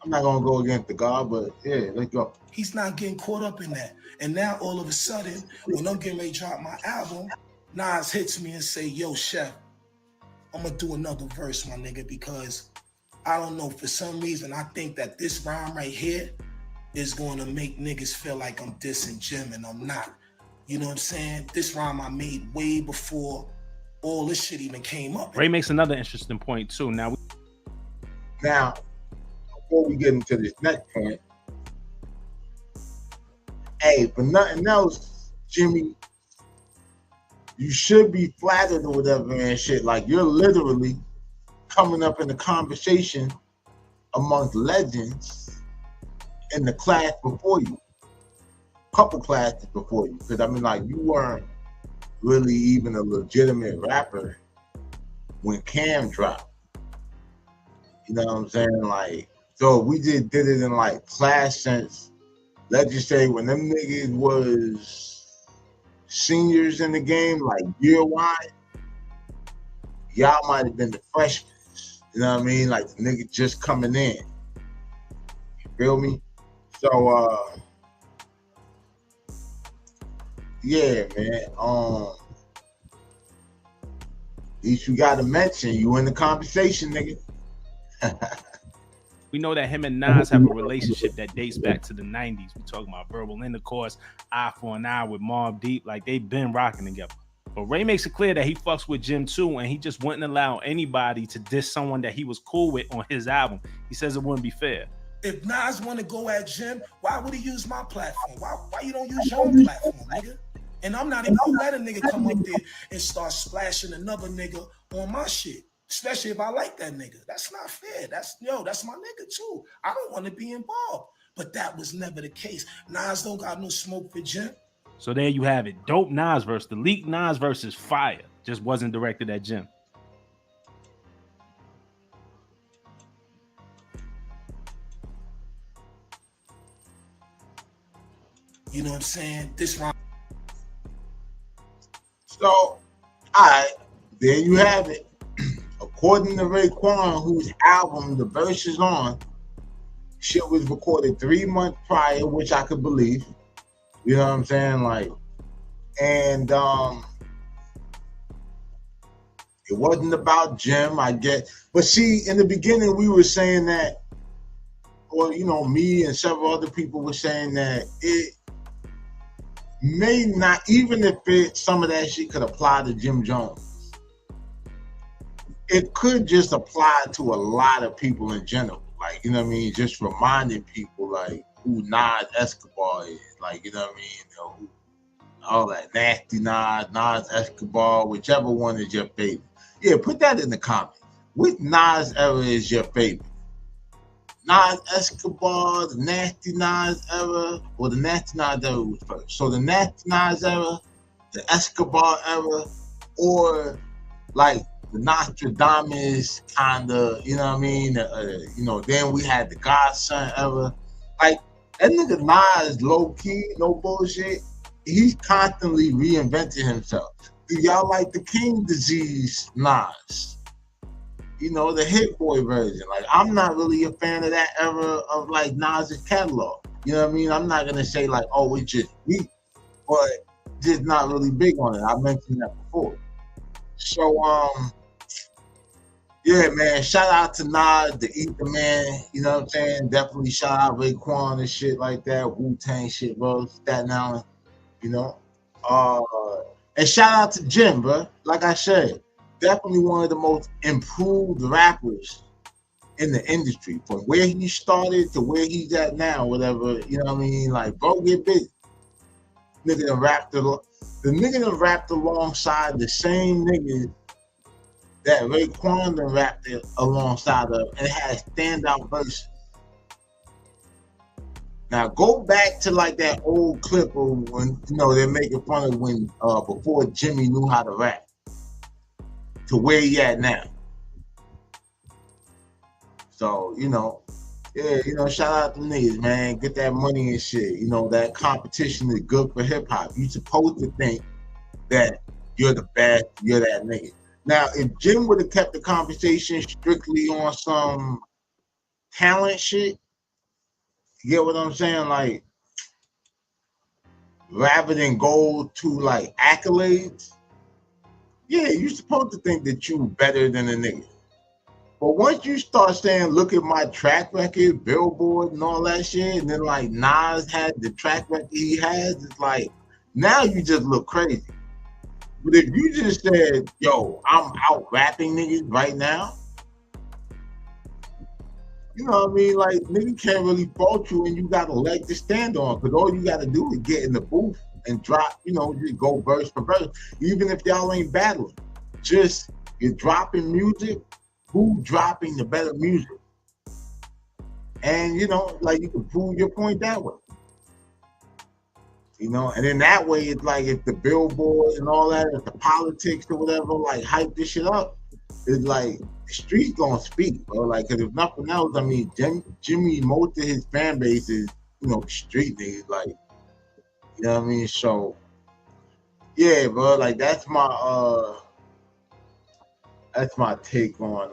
I'm not gonna go against the God, but yeah, let's go. He's not getting caught up in that. And now all of a sudden, when I'm getting ready to drop my album, Nas hits me and say, yo, Chef, I'm gonna do another verse, my nigga, because I don't know, for some reason, I think that this rhyme right here is going to make niggas feel like I'm dissing Jim, and I'm not. You know what I'm saying? This rhyme I made way before all this shit even came up. Ray makes another interesting point too. Now, before we get into this next point, hey, for nothing else, Jimmy, you should be flattered or whatever and shit. Like, you're literally coming up in the conversation amongst legends in the class before you, couple classes before you. Because I mean, like, you weren't really even a legitimate rapper when Cam dropped. You know what I'm saying? Like, so we just did it in like class sense. Let's just say when them niggas was seniors in the game, like year-wide, y'all might have been the freshmen. You know what I mean? Like the nigga just coming in. You feel me? So yeah, man. At least you gotta mention you in the conversation, nigga. we know that him and Nas have a relationship that dates back to the 90s. We talking about verbal intercourse, eye for an eye with Mobb Deep. Like, they've been rocking together. But Ray makes it clear that he fucks with Jim too, and he just wouldn't allow anybody to diss someone that he was cool with on his album. He says it wouldn't be fair. If Nas want to go at Jim, why would he use my platform? Why you don't use your own platform, nigga? And I'm not even gonna let a nigga come up there and start splashing another nigga on my shit. Especially if I like that nigga. That's not fair. That's my nigga too. I don't want to be involved. But that was never the case. Nas don't got no smoke for Jim. So there you have it. Dope Nas verse. The leaked Nas verse is fire. Just wasn't directed at Jim. You know what I'm saying? This round. So, all right, there you have it. According to Raekwon, whose album the verse is on, shit was recorded 3 months prior, which I could believe. You know what I'm saying? Like, and it wasn't about Jim, I get. But see, in the beginning, we were saying that, or you know, me and several other people were saying that it may not, even if some of that shit could apply to Jim Jones, it could just apply to a lot of people in general. Like, you know what I mean? Just reminding people, like, who Nas Escobar is. Like, you know what I mean? You know, all that nasty Nas Escobar, whichever one is your favorite. Yeah, put that in the comments. Which Nas era is your favorite? Nas Escobar, the nasty Nas era, or the nasty Nas era was first? So the nasty Nas era, the Escobar era, or like the Nostradamus kind of, you know what I mean? You know, then we had the Godson era. Like, that nigga Nas, low key, no bullshit, he's constantly reinventing himself. Do y'all like the King Disease Nas? You know, the Hit Boy version. Like, I'm not really a fan of that era of like Nas's catalog. You know what I mean? I'm not gonna say like, oh, it's just weak, but just not really big on it. I mentioned that before. So yeah, man, shout out to Nas, the Ether Man, you know what I'm saying? Definitely shout out Raekwon and shit like that, Wu-Tang shit, bro, Staten Island, you know? And shout out to Jim, bro. Like I said, definitely one of the most improved rappers in the industry. From where he started to where he's at now, whatever, you know what I mean? Like, bro, get busy. Nigga done rapped the nigga done rapped alongside the same niggas that Raekwon done rapped it alongside of and had standout verses. Now go back to like that old clip of when, you know, they're making fun of when before Jimmy knew how to rap to where he at now. So, you know, yeah, you know, shout out to niggas, man. Get that money and shit. You know, that competition is good for hip hop. You supposed to think that you're the best, you're that nigga. Now, if Jim would have kept the conversation strictly on some talent shit, you get what I'm saying? Like, rather than go to like accolades, yeah, you're supposed to think that you better than a nigga. But once you start saying, look at my track record, Billboard and all that shit, and then like Nas had the track record he has, it's like, now you just look crazy. But if you just said, yo, I'm out rapping niggas right now, you know what I mean? Like, nigga can't really fault you and you got a leg to stand on, because all you got to do is get in the booth and drop, you know, just go verse for verse. Even if y'all ain't battling, just you're dropping music, who dropping the better music? And, you know, like, you can prove your point that way. You know, and then that way, it's like if the Billboard and all that, if the politics or whatever, like hype this shit up, it's like the streets gonna speak, bro. Like, cause if nothing else, I mean, Jimmy, most of his fan base is, you know, street niggas, like, you know what I mean? So, yeah, bro, like that's my take on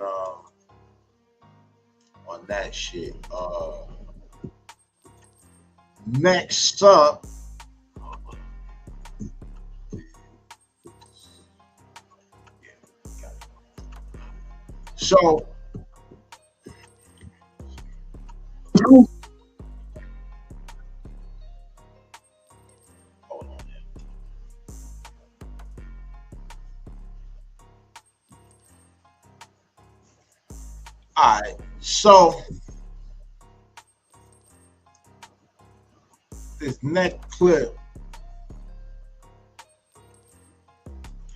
that shit. Next up. So, hold on. All right, so this next clip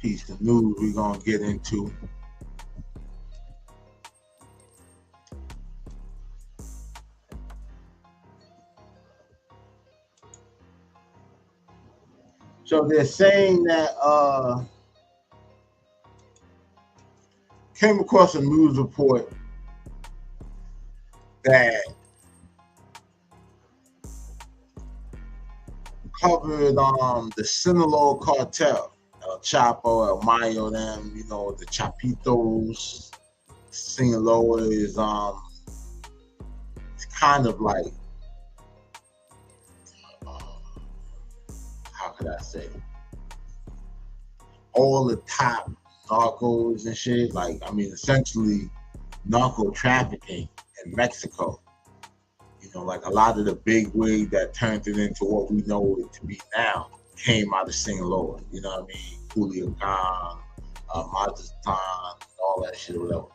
piece of news we're gonna get into. So they're saying that came across a news report that covered the Sinaloa cartel, El Chapo, El Mayo, them, you know, the Chapitos. Sinaloa is it's kind of like, how could I say, all the top narcos and shit. Like, I mean, essentially narco trafficking in Mexico. You know, like a lot of the big wig that turned it into what we know it to be now came out of Sinaloa. You know what I mean? Culiacan, Mazatlan, all that shit or whatever.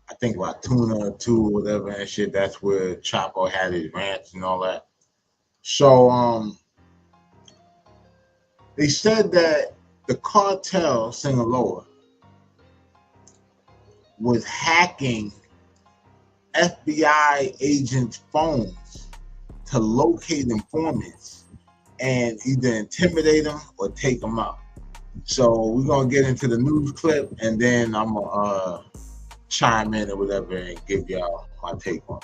I think about Tuna too, whatever and shit. That's where Chapo had his ranch and all that. So they said that the cartel Sinaloa was hacking FBI agents' phones to locate informants and either intimidate them or take them out. So we're gonna get into the news clip, and then I'm gonna chime in or whatever and give y'all my take on it.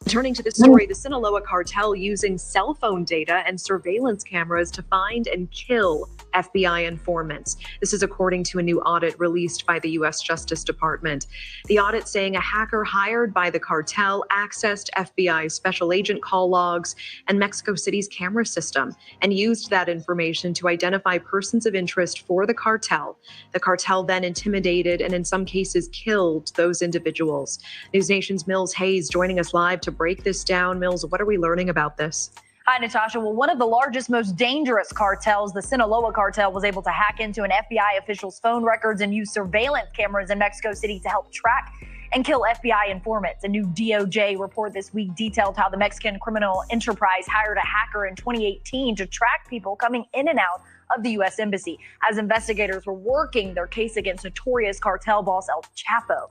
Turning to the story, the Sinaloa cartel using cell phone data and surveillance cameras to find and kill FBI informants. This is according to a new audit released by the U.S. Justice Department. The audit saying a hacker hired by the cartel accessed FBI special agent call logs and Mexico City's camera system and used that information to identify persons of interest for the cartel. The cartel then intimidated and in some cases killed those individuals. News Nation's Mills Hayes joining us live to break this down. Mills, what are we learning about this? Hi, Natasha. Well, one of the largest, most dangerous cartels, the Sinaloa cartel, was able to hack into an FBI official's phone records and use surveillance cameras in Mexico City to help track and kill FBI informants. A new DOJ report this week detailed how the Mexican criminal enterprise hired a hacker in 2018 to track people coming in and out of the U.S. Embassy as investigators were working their case against notorious cartel boss El Chapo,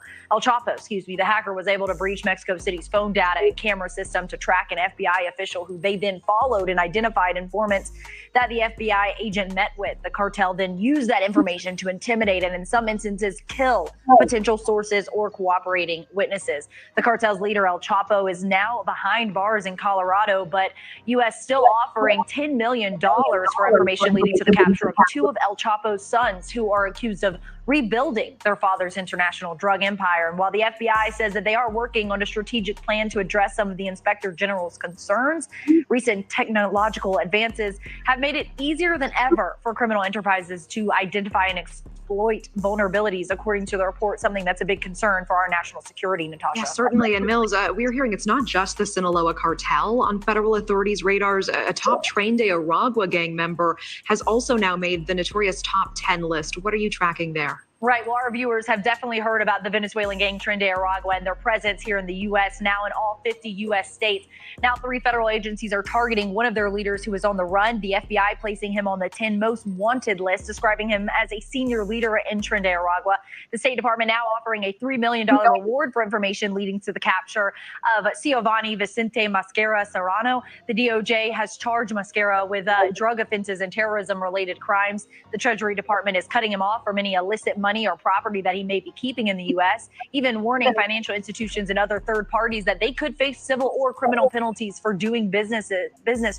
the hacker was able to breach Mexico City's phone data and camera system to track an FBI official who they then followed and identified informants that the FBI agent met with. The cartel then used that information to intimidate and in some instances kill potential sources or cooperating witnesses. The cartel's leader El Chapo is now behind bars in Colorado, but U.S. still offering $10 million for information leading to the capture of two of El Chapo's sons who are accused of rebuilding their father's international drug empire. And while the FBI says that they are working on a strategic plan to address some of the Inspector General's concerns, recent technological advances have made it easier than ever for criminal enterprises to identify and exploit vulnerabilities, according to the report, something that's a big concern for our national security, Natasha. Yeah, certainly. And Mills, we're hearing it's not just the Sinaloa cartel. On federal authorities' radars, a top Tren de Aragua gang member has also now made the notorious top 10 list. What are you tracking there? Right. Well, our viewers have definitely heard about the Venezuelan gang Tren de Aragua and their presence here in the U.S., now in all 50 U.S. states. Now, 3 federal agencies are targeting one of their leaders who is on the run, the FBI placing him on the 10 most wanted list, describing him as a senior leader in Tren de Aragua. The State Department now offering a $3 million reward for information leading to the capture of Giovanni Vicente Mascara Serrano. The DOJ has charged Mascara with drug offenses and terrorism-related crimes. The Treasury Department is cutting him off from any illicit money or property that he may be keeping in the U.S., even warning financial institutions and other third parties that they could face civil or criminal penalties for doing business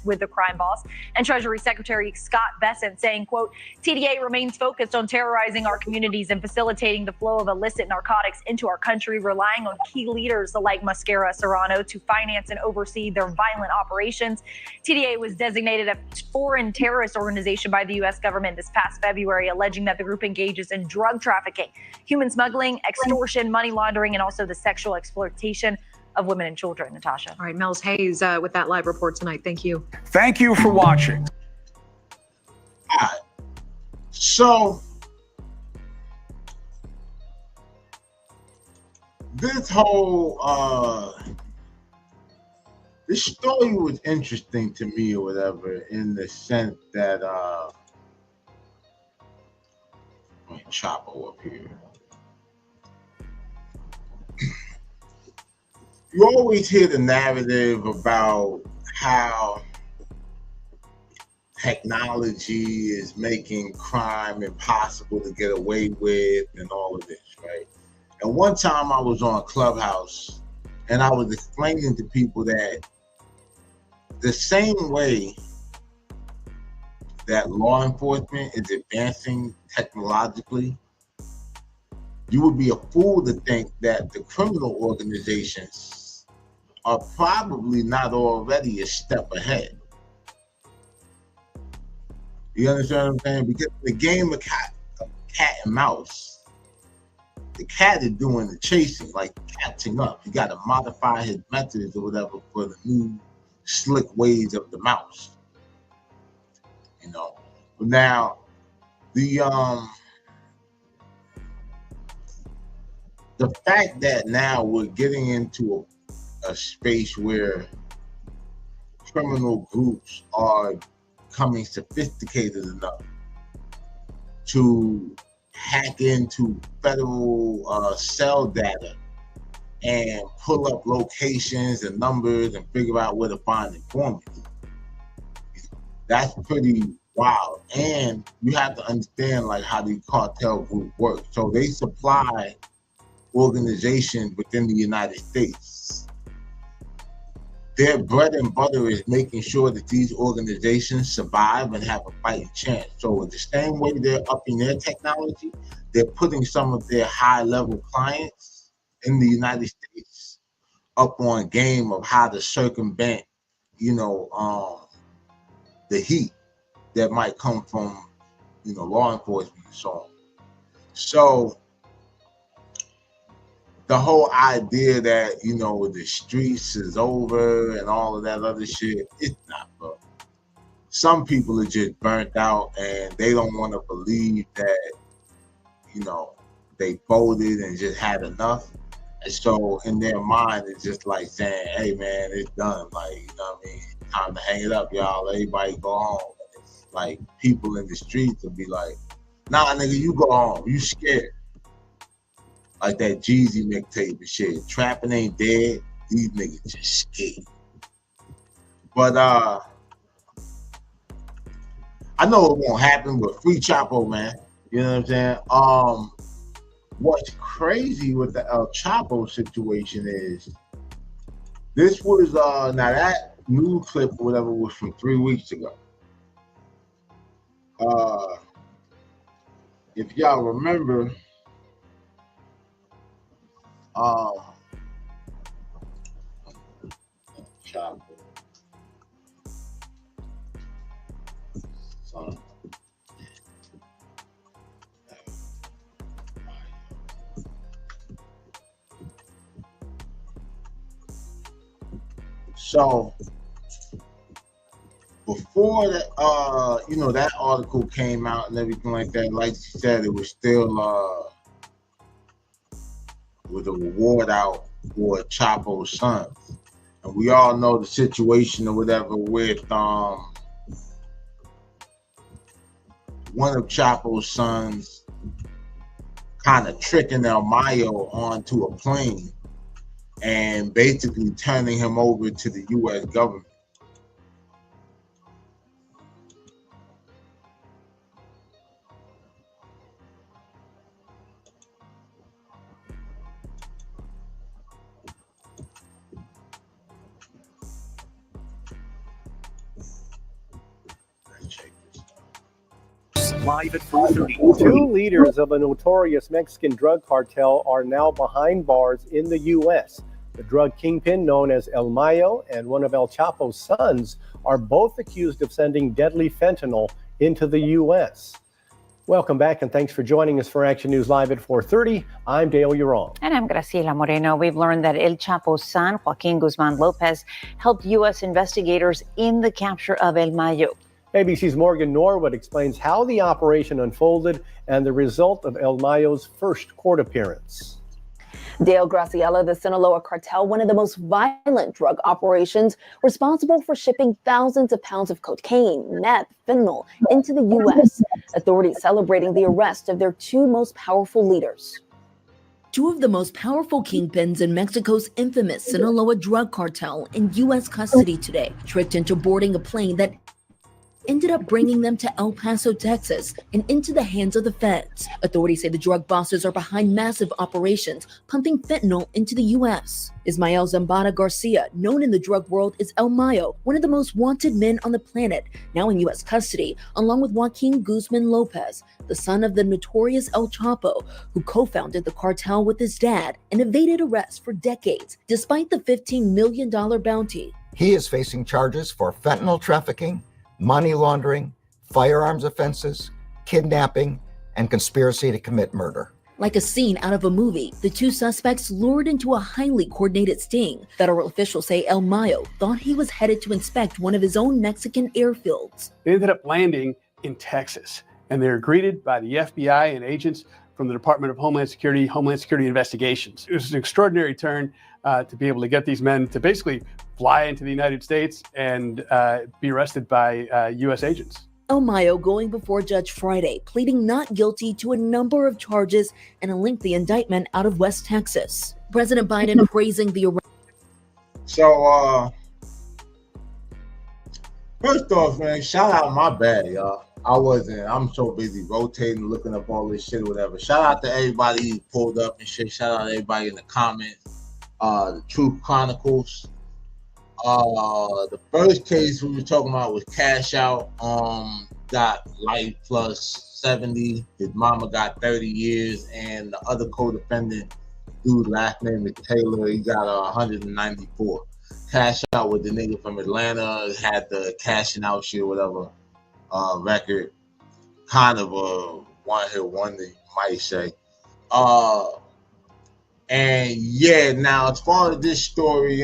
with the crime boss. And Treasury Secretary Scott Bessent saying, quote, TDA remains focused on terrorizing our communities and facilitating the flow of illicit narcotics into our country, relying on key leaders like Mascara Serrano to finance and oversee their violent operations. TDA was designated a foreign terrorist organization by the U.S. government this past February, alleging that the group engages in drug trafficking, human smuggling, extortion, money laundering, and also the sexual exploitation of women and children, Natasha. All right, Mills Hayes with that live report tonight. Thank you. Thank you for watching. All right. So this whole this story was interesting to me or whatever, in the sense that let me Chapo up here. You always hear the narrative about how technology is making crime impossible to get away with and all of this, right? And one time I was on Clubhouse and I was explaining to people that the same way that law enforcement is advancing technologically, you would be a fool to think that the criminal organizations are probably not already a step ahead. You understand what I'm saying? Because the game of cat and mouse, the cat is doing the chasing, like catching up. You got to modify his methods or whatever for the new slick ways of the mouse. You know, but now the fact that now we're getting into a space where criminal groups are becoming sophisticated enough to hack into federal cell data and pull up locations and numbers and figure out where to find informants. That's pretty wild. And you have to understand like how the cartel group works. So they supply organizations within the United States. Their bread and butter is making sure that these organizations survive and have a fighting chance. So the same way they're upping their technology, they're putting some of their high-level clients in the United States up on game of how to circumvent, the heat that might come from, law enforcement and so on. So the whole idea that, the streets is over and all of that other shit, it's not, bro. Some people are just burnt out and they don't want to believe that, they folded and just had enough. And so in their mind, it's just like saying, hey, man, it's done. Like, you know what I mean? Time to hang it up, y'all. Everybody go home. And it's like people in the streets will be like, nah, nigga, you go home. You scared. Like that Jeezy mixtape and shit. Trapping ain't dead. These niggas just scared. But I know it won't happen, but free Chapo, man. You know what I'm saying? What's crazy with the El Chapo situation is this was now that new clip or whatever was from 3 weeks ago. If y'all remember, Chapo. Son. So before that, that article came out and everything like that, like she said, it was still with a reward out for Chapo's son. And we all know the situation or whatever with one of Chapo's sons kind of tricking El Mayo onto a plane and basically turning him over to the U.S. government. Live at 4:30. Two leaders of a notorious Mexican drug cartel are now behind bars in the U.S. The drug kingpin known as El Mayo and one of El Chapo's sons are both accused of sending deadly fentanyl into the U.S. Welcome back and thanks for joining us for Action News Live at 4:30. I'm Dale Uron. And I'm Graciela Moreno. We've learned that El Chapo's son, Joaquin Guzman Lopez, helped U.S. investigators in the capture of El Mayo. ABC's Morgan Norwood explains how the operation unfolded and the result of El Mayo's first court appearance. Dale, Graciela, the Sinaloa cartel, one of the most violent drug operations responsible for shipping thousands of pounds of cocaine, meth, fentanyl into the U.S. Authorities celebrating the arrest of their two most powerful leaders. Two of the most powerful kingpins in Mexico's infamous Sinaloa drug cartel in U.S. custody today, tricked into boarding a plane that ended up bringing them to El Paso, Texas, and into the hands of the feds. Authorities say the drug bosses are behind massive operations, pumping fentanyl into the U.S. Ismael Zambada Garcia, known in the drug world as El Mayo, one of the most wanted men on the planet, now in U.S. custody, along with Joaquin Guzman Lopez, the son of the notorious El Chapo, who co-founded the cartel with his dad and evaded arrest for decades, despite the $15 million bounty. He is facing charges for fentanyl trafficking, money laundering, firearms offenses, kidnapping, and conspiracy to commit murder. Like a scene out of a movie, the two suspects lured into a highly coordinated sting. Federal officials say El Mayo thought he was headed to inspect one of his own Mexican airfields. They ended up landing in Texas, and they were greeted by the FBI and agents from the Department of Homeland Security Investigations. It was an extraordinary turn to be able to get these men to basically fly into the United States and be arrested by U.S. agents. El Mayo going before Judge Friday, pleading not guilty to a number of charges and a lengthy indictment out of West Texas. President Biden praising the arrest. So, first off, man, shout out my bad, y'all. I'm so busy rotating, looking up all this shit or whatever. Shout out to everybody who pulled up and shit. Shout out to everybody in the comments. The Truth Chronicles. The first case we were talking about was CASHOUT. Got life plus 70. His mama got 30 years, and the other co-defendant, dude, last name is Taylor, he got 194. CASHOUT with the nigga from Atlanta, had the cashing out shit, whatever, record. Kind of a one-hit wonder, you might say. And yeah, now as far as this story,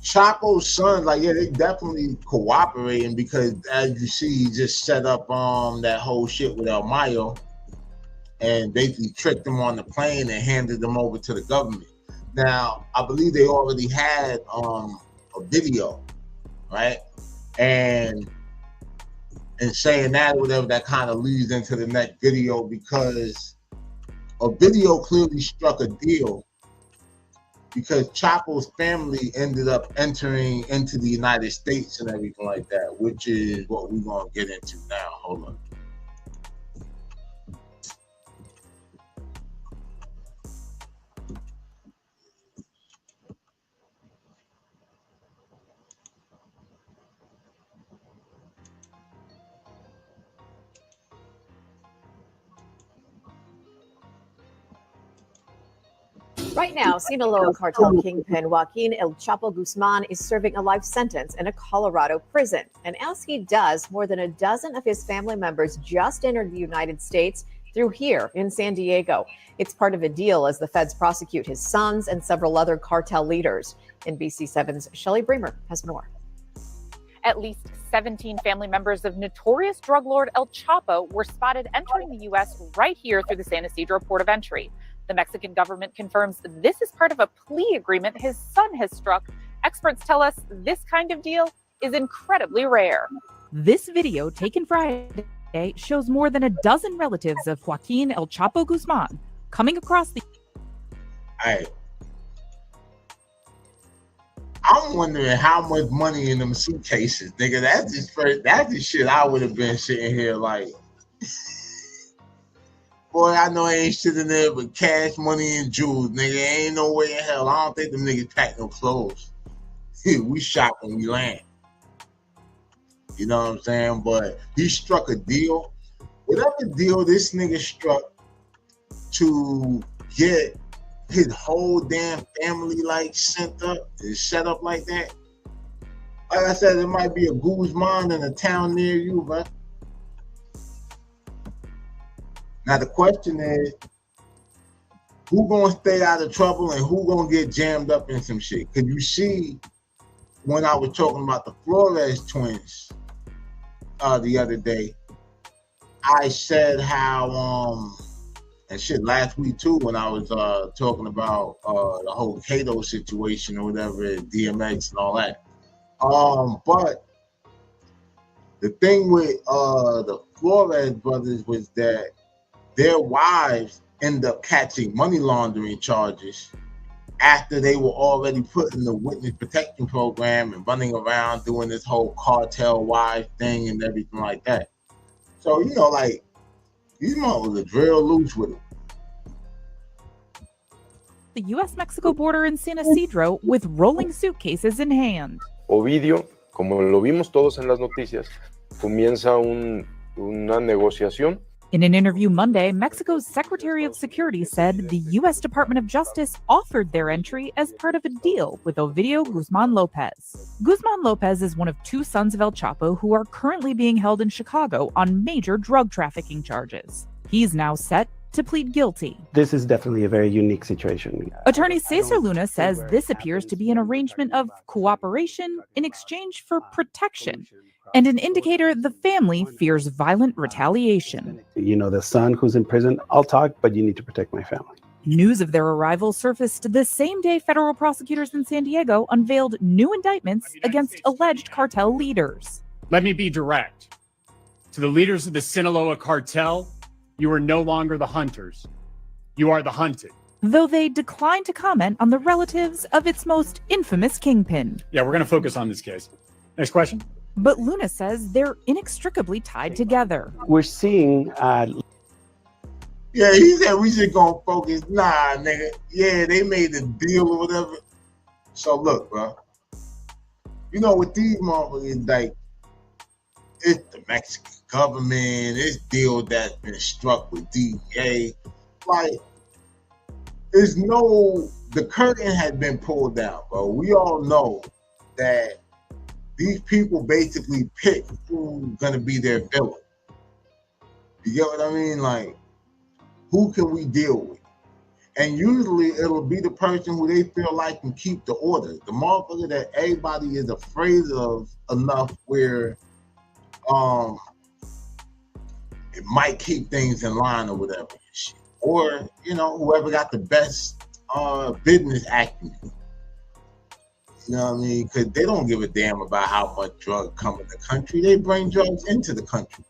Chapo's son, like, yeah, they definitely cooperating because, as you see, he just set up that whole shit with El Mayo and basically tricked him on the plane and handed them over to the government. Now, I believe they already had a video, right? And saying that, whatever, that kind of leads into the next video, because a video clearly struck a deal, because Chapo's family ended up entering into the United States and everything like that, which is what we're going to get into now. Hold on. Right now, Sinaloa cartel kingpin Joaquin El Chapo Guzman is serving a life sentence in a Colorado prison. And as he does, more than a dozen of his family members just entered the United States through here in San Diego. It's part of a deal as the feds prosecute his sons and several other cartel leaders. NBC7's Shelley Bremer has more. At least 17 family members of notorious drug lord El Chapo were spotted entering the U.S. right here through the San Ysidro port of entry. The Mexican government confirms this is part of a plea agreement his son has struck. Experts tell us this kind of deal is incredibly rare. This video, taken Friday, shows more than a dozen relatives of Joaquin El Chapo Guzman coming across the... Hey, I'm wondering how much money in them suitcases, nigga. That's the shit I would have been sitting here like... Boy, I know ain't shit in there but cash, money, and jewels, nigga. Ain't no way in hell. I don't think them niggas pack no clothes. We shop when we land. You know what I'm saying? But he struck a deal. Whatever deal this nigga struck to get his whole damn family like sent up, is set up like that. Like I said, there might be a Guzman in a town near you, but now the question is, who gonna stay out of trouble and who gonna get jammed up in some shit? Cause you see, when I was talking about the Flores twins the other day, I said how and shit last week too, when I was talking about the whole Cato situation or whatever, DMX and all that. But the thing with the Flores brothers was that their wives end up catching money laundering charges after they were already put in the witness protection program and running around doing this whole cartel wife thing and everything like that. So, you know, like, these motherfuckers are drill loose with it. The U.S.-Mexico border in San Ysidro with rolling suitcases in hand. Ovidio, como lo vimos todos en las noticias, comienza una negociación. In an interview Monday, Mexico's Secretary of Security said the U.S. Department of Justice offered their entry as part of a deal with Ovidio Guzman Lopez. Guzman Lopez is one of two sons of El Chapo who are currently being held in Chicago on major drug trafficking charges. He's now set to plead guilty. This is definitely a very unique situation. Attorney Cesar Luna says this appears to be an arrangement of cooperation in exchange for protection, and an indicator the family fears violent retaliation. You know, the son who's in prison, I'll talk, but you need to protect my family. News of their arrival surfaced the same day federal prosecutors in San Diego unveiled new indictments against alleged cartel leaders. Let me be direct. To the leaders of the Sinaloa cartel, you are no longer the hunters. You are the hunted. Though they declined to comment on the relatives of its most infamous kingpin. Yeah, we're going to focus on this case. Next question. But Luna says they're inextricably tied together. We're seeing Yeah, he said we just gonna focus. Nah, nigga. Yeah, they made the deal or whatever. So look, bro. You know what these motherfuckers like? It's the Mexican government. It's deal that's been struck with DEA. Like, there's no. The curtain had been pulled down, bro. We all know that these people basically pick who's gonna be their villain. You get what I mean? Like, who can we deal with? And usually it'll be the person who they feel like can keep the order. The motherfucker that everybody is afraid of enough where it might keep things in line or whatever. Or, you know, whoever got the best business acumen. You know what I mean? Because they don't give a damn about how much drugs come in the country. They bring drugs into the country.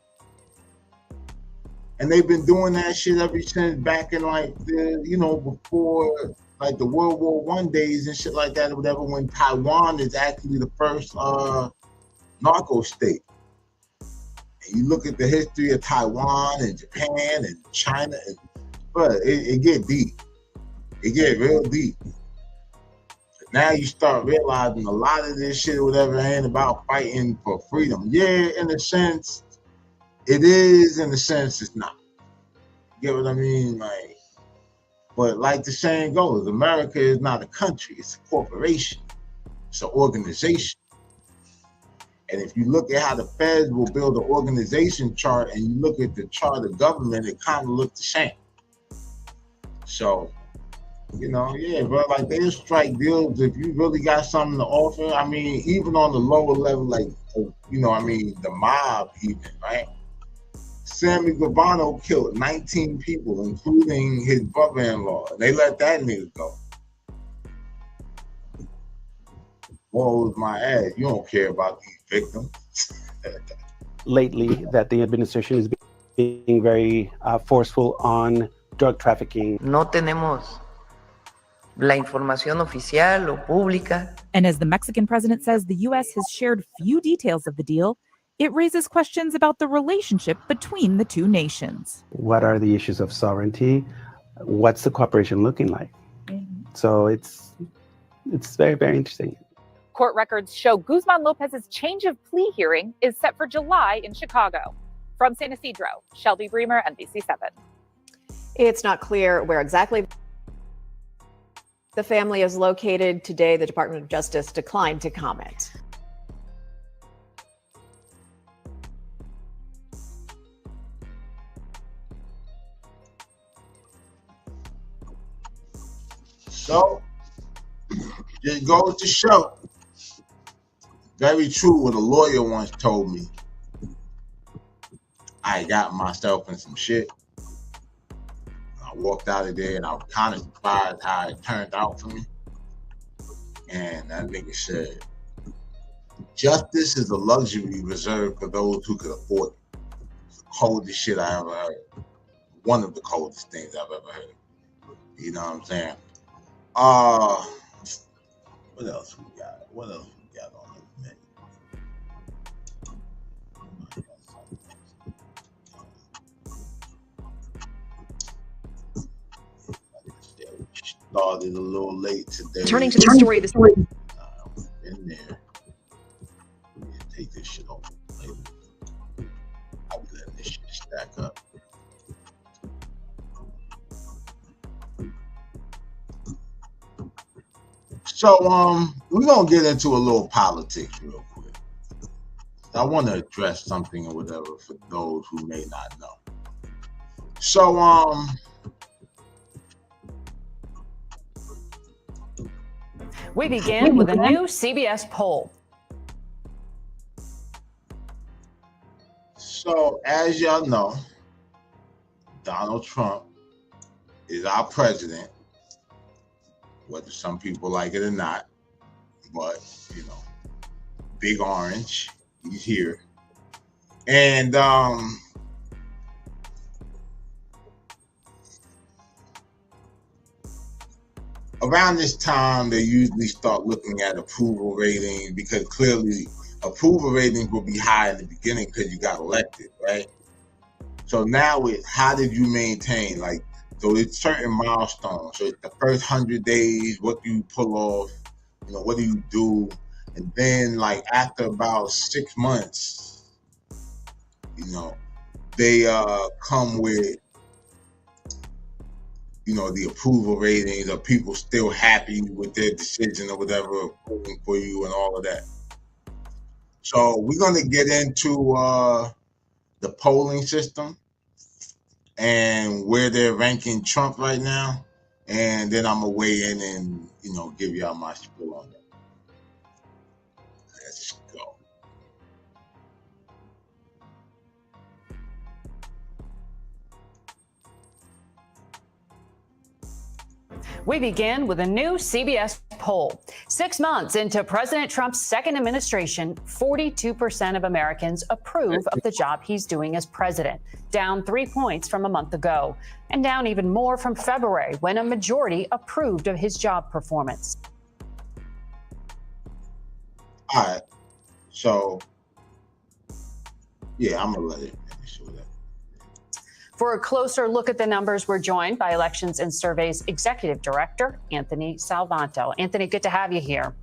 And they've been doing that shit ever since back in like the, you know, before like the World War I days and shit like that or whatever, when Taiwan is actually the first narco state. And you look at the history of Taiwan and Japan and China, and but it get deep. It get real deep. Now you start realizing a lot of this shit or whatever ain't about fighting for freedom. Yeah, in a sense, it is, in a sense, it's not. You get what I mean? Like, but like the saying goes, America is not a country, it's a corporation. It's an organization. And if you look at how the feds will build an organization chart and you look at the chart of government, it kind of looks the same. So, you know, yeah, bro, like they'll strike deals if you really got something to offer. I mean, even on the lower level, like, you know, I mean, the mob even, right? Sammy Gravano killed 19 people, including his brother-in-law. They let that nigga go. Blows my ass. You don't care about these victims. lately that the administration is being very forceful on drug trafficking. No tenemos la información oficial o pública. And as the Mexican president says the U.S. has shared few details of the deal, it raises questions about the relationship between the two nations. What are the issues of sovereignty? What's the cooperation looking like? So it's very, very interesting. Court records show Guzman Lopez's change of plea hearing is set for July in Chicago. From San Isidro, Shelby Bremer, NBC7. It's not clear where exactly the family is located. Today, the Department of Justice declined to comment. So, just goes to show. Very true what a lawyer once told me. I got myself in some shit. I walked out of there and I was kind of surprised how it turned out for me. And that nigga said, justice is a luxury reserved for those who could afford it. It's the coldest shit I ever heard. One of the coldest things I've ever heard. You know what I'm saying? What else we got? What else we got on this menu? Started a little late today. Turning to the story this morning. In there. Take this shit off later. I'll be letting this shit stack up. So we're gonna get into a little politics real quick. I want to address something or whatever for those who may not know. So we begin with a new CBS poll. So as y'all know, Donald Trump is our president, whether some people like it or not, but, you know, Big Orange, he's here. And around this time, they usually start looking at approval ratings, because clearly approval ratings will be high in the beginning because you got elected, right? So now it's how did you maintain, like, so it's certain milestones. So it's the first 100 days, what do you pull off, you know, what do you do? And then, like, after about 6 months, you know, they come with, you know, the approval ratings. Are people still happy with their decision or whatever, voting for you and all of that? So we're going to get into the polling system and where they're ranking Trump right now. And then I'm going to weigh in and, you know, give y'all my spiel on that. Let's go. We begin with a new CBS poll. 6 months into President Trump's second administration, 42% of Americans approve of the job he's doing as president, down 3 points from a month ago, and down even more from February, when a majority approved of his job performance. All right. So, yeah, I'm going to let it finish with that. For a closer look at the numbers, we're joined by Elections and Surveys Executive Director, Anthony Salvanto. Anthony, good to have you here.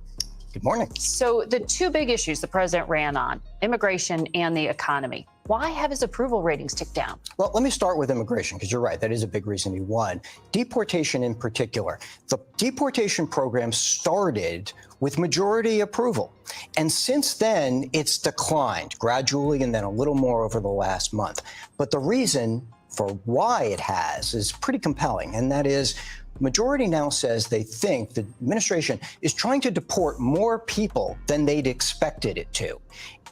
Good morning. So the two big issues the president ran on, immigration and the economy. Why have his approval ratings ticked down? Well, let me start with immigration, because you're right. That is a big reason he won. Deportation in particular. The deportation program started with majority approval. And since then, it's declined gradually and then a little more over the last month. But the reason for why it has is pretty compelling, and that is majority now says they think the administration is trying to deport more people than they'd expected it to.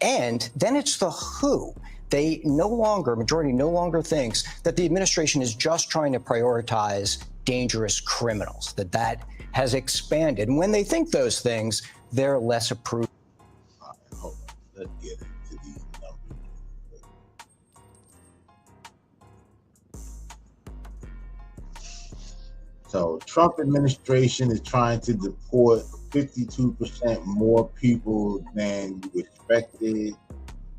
And then it's the who. Majority no longer thinks that the administration is just trying to prioritize dangerous criminals, that has expanded. And when they think those things, they're less approved. Hold on. Let's get into these numbers. So Trump administration is trying to deport 52% more people than you expected,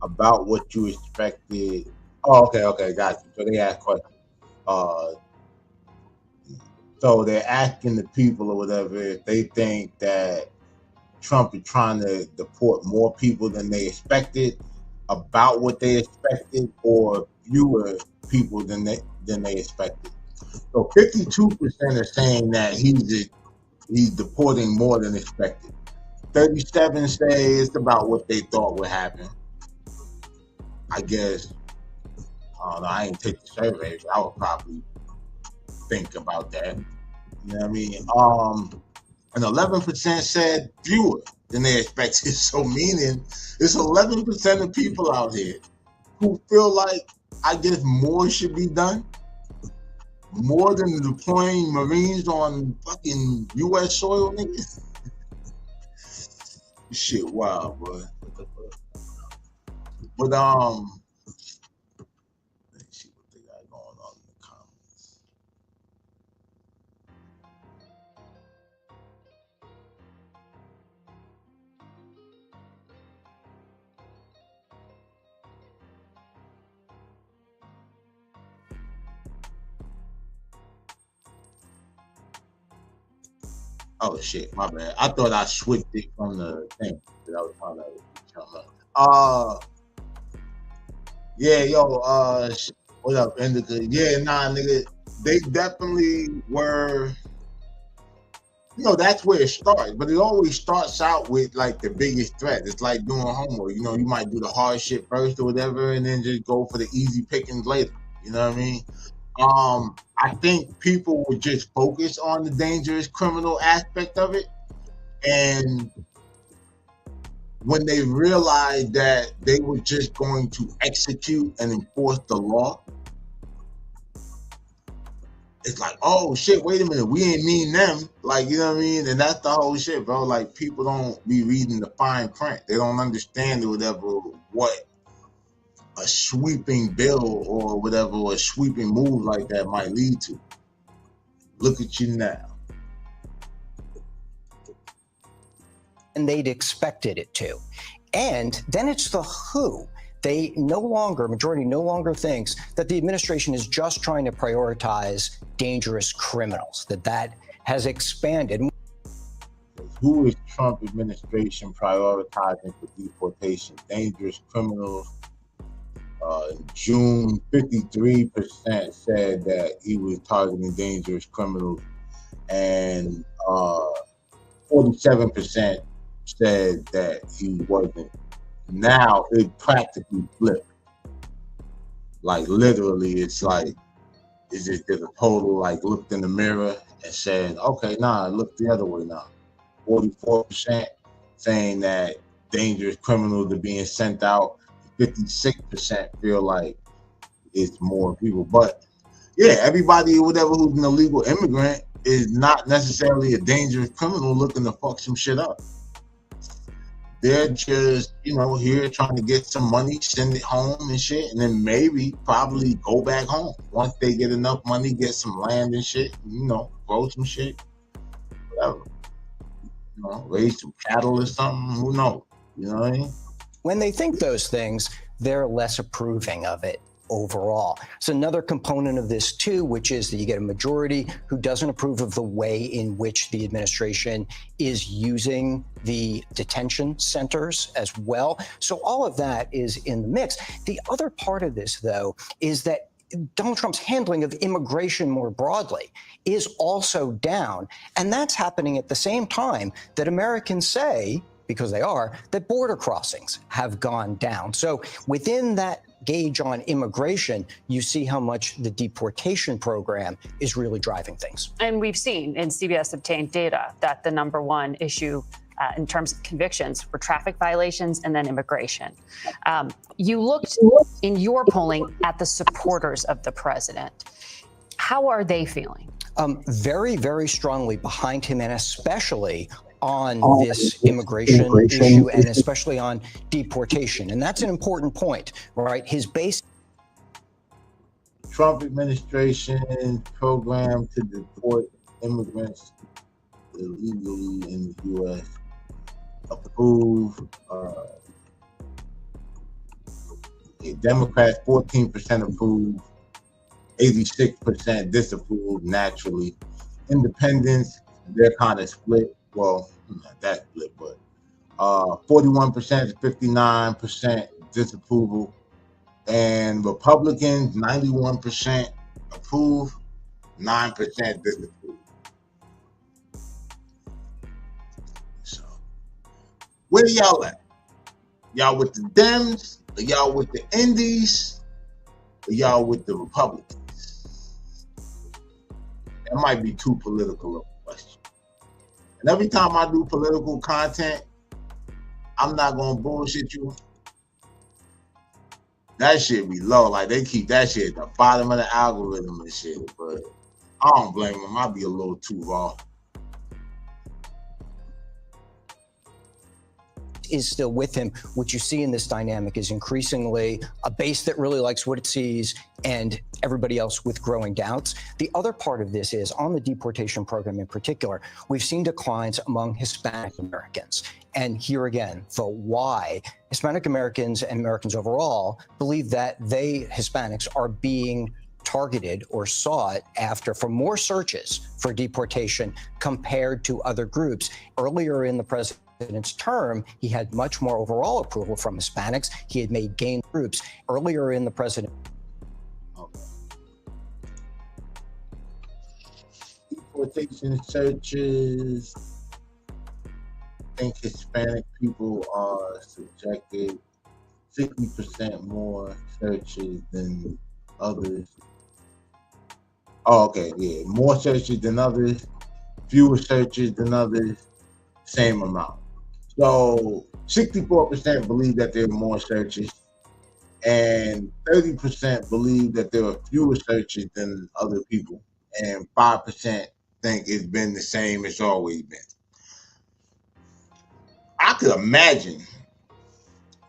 about what you expected. Oh, okay, got you. So they asked questions. So they're asking the people or whatever if they think that Trump is trying to deport more people than they expected, about what they expected, or fewer people than they expected. So 52% are saying that he's deporting more than expected. 37 say it's about what they thought would happen. I guess, I don't know, I ain't take the survey, but I would probably think about that. You know what I mean? And 11% said fewer than they expected. So meaning it's 11% of people out here who feel like, I guess, more should be done. More than deploying Marines on fucking U.S. soil, nigga. Shit, wow, bro. But let's see what they got going on in the comments. Oh shit, my bad. I thought I switched it from the thing that I was trying to yeah, yo, what up, Indica? Yeah, nah, nigga, they definitely were, you know, that's where it starts, but it always starts out with, like, the biggest threat. It's like doing homework, you know, you might do the hard shit first or whatever, and then just go for the easy pickings later, you know what I mean? I think people would just focus on the dangerous criminal aspect of it, and when they realized that they were just going to execute and enforce the law, it's like, oh shit, wait a minute, we ain't mean them. Like, you know what I mean? And that's the whole shit, bro. Like, people don't be reading the fine print. They don't understand or whatever what a sweeping bill or whatever, a sweeping move like that might lead to. Look at you now. And they'd expected it to. And then it's the who. Majority no longer thinks that the administration is just trying to prioritize dangerous criminals, that has expanded. Who is Trump administration prioritizing for deportation? Dangerous criminals. In June, 53% said that he was targeting dangerous criminals, and 47% said that he wasn't. Now it practically flipped. Like, literally, it's like, is it did a total, like, looked in the mirror and said, okay, nah, look the other way now. 44% saying that dangerous criminals are being sent out. 56% feel like it's more people. But yeah, everybody or whatever who's an illegal immigrant is not necessarily a dangerous criminal looking to fuck some shit up. They're just, here trying to get some money, send it home and shit, and then maybe probably go back home. Once they get enough money, get some land and shit, grow some shit, whatever. Raise some cattle or something, who knows? You know what I mean? When they think those things, they're less approving of it overall. It's another component of this too, which is that you get a majority who doesn't approve of the way in which the administration is using the detention centers as well. So all of that is in the mix. The other part of this, though, is that Donald Trump's handling of immigration more broadly is also down. And that's happening at the same time that Americans say, because they are, that border crossings have gone down. So within that gauge on immigration, you see how much the deportation program is really driving things. And we've seen in CBS obtained data that the number one issue in terms of convictions were traffic violations and then immigration. You looked in your polling at the supporters of the president. How are they feeling? Very, very strongly behind him, and especially on this immigration issue, and especially on deportation. And that's an important point, right? His base. Trump administration program to deport immigrants illegally in the U.S. approved. Democrats 14% approved, 86% disapproved naturally. Independents, they're kind of split. Well, not that split, but 41% to 59% disapproval. And Republicans, 91% approve, 9% disapprove. So, where y'all at? Y'all with the Dems? Or y'all with the Indies? Or y'all with the Republicans? That might be too political of a question. And every time I do political content, I'm not gonna bullshit you. That shit be low. Like, they keep that shit at the bottom of the algorithm and shit. But I don't blame them. I'll be a little too raw. Is still with him. What you see in this dynamic is increasingly a base that really likes what it sees and everybody else with growing doubts. The other part of this is on the deportation program in particular, we've seen declines among Hispanic Americans. And here again, the why. Hispanic Americans and Americans overall believe that they, Hispanics, are being targeted or sought after for more searches for deportation compared to other groups. Earlier in the president's term, he had much more overall approval from Hispanics. He had made gain groups. Earlier in the president. Deportation searches. I think Hispanic people are subjected 60% more searches than others. Oh, okay, yeah. More searches than others, fewer searches than others, same amount. So 64% believe that there are more searches, and 30% believe that there are fewer searches than other people. and 5% think it's been the same it's always been. I could imagine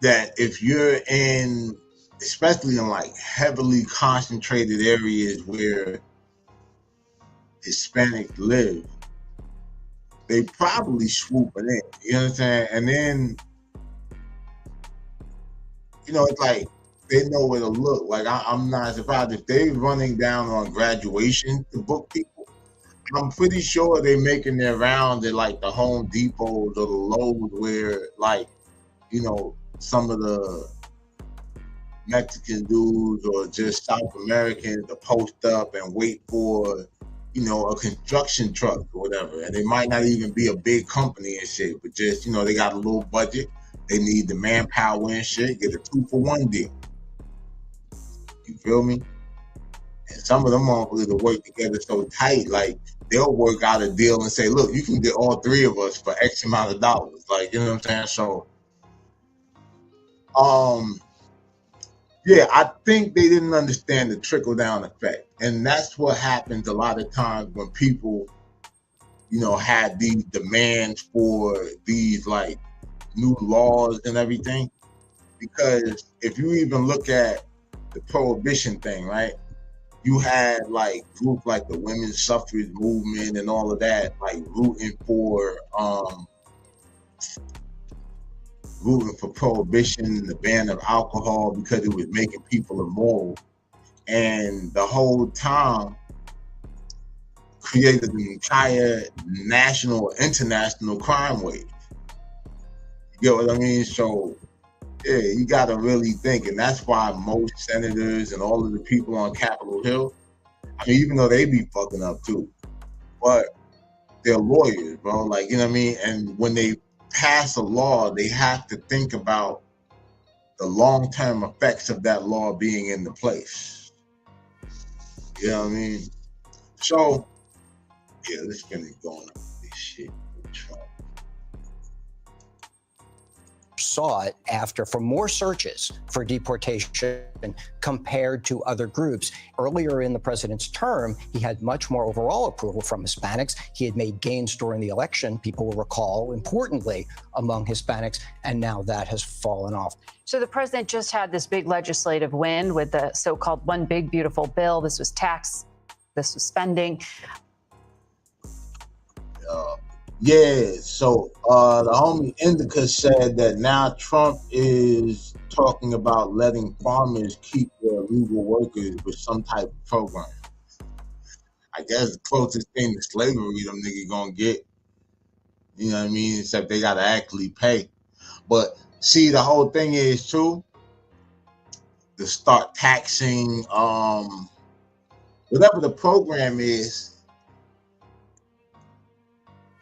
that if you're in, especially in like heavily concentrated areas where Hispanics live, they probably swooping in. You know what I'm saying? And then, you know, it's like they know where to look. Like I'm not surprised if they're running down on graduation to book people. I'm pretty sure they're making their rounds at like the Home Depots or the Lowe's where, like, you know, some of the Mexican dudes or just South Americans to post up and wait for, you know, a construction truck or whatever. And it might not even be a big company and shit, but just, you know, they got a little budget. They need the manpower and shit. Get a 2-for-1 deal. You feel me? And some of them motherfuckers will work together so tight, like they'll work out a deal and say, look, you can get all three of us for X amount of dollars. Like, you know what I'm saying? So, yeah, I think they didn't understand the trickle-down effect. And that's what happens a lot of times when people, you know, had these demands for these, like, new laws and everything. Because if you even look at the prohibition thing, right? You had, like, groups like the women's suffrage movement and all of that, like, rooting for prohibition and the ban of alcohol because it was making people immoral. And the whole time created an entire national, international crime wave. You get what I mean? So, yeah, you got to really think. And that's why most senators and all of the people on Capitol Hill, I mean, even though they be fucking up too, but they're lawyers, bro. Like, you know what I mean? And when they pass a law, they have to think about the long-term effects of that law being in the place. You know what I mean? So, yeah, let's finish going on with this shit with Trump. Sought after for more searches for deportation compared to other groups. Earlier in the president's term, he had much more overall approval from Hispanics. He had made gains during the election, people will recall, importantly, among Hispanics, and now that has fallen off. So the president just had this big legislative win with the so-called One Big Beautiful Bill. This was tax, this was spending. Yeah, so the homie Indica said that now Trump is talking about letting farmers keep their legal workers with some type of program. I guess the closest thing to slavery them niggas gonna get. You know what I mean? Except they gotta actually pay. But see, the whole thing is too, to start taxing whatever the program is.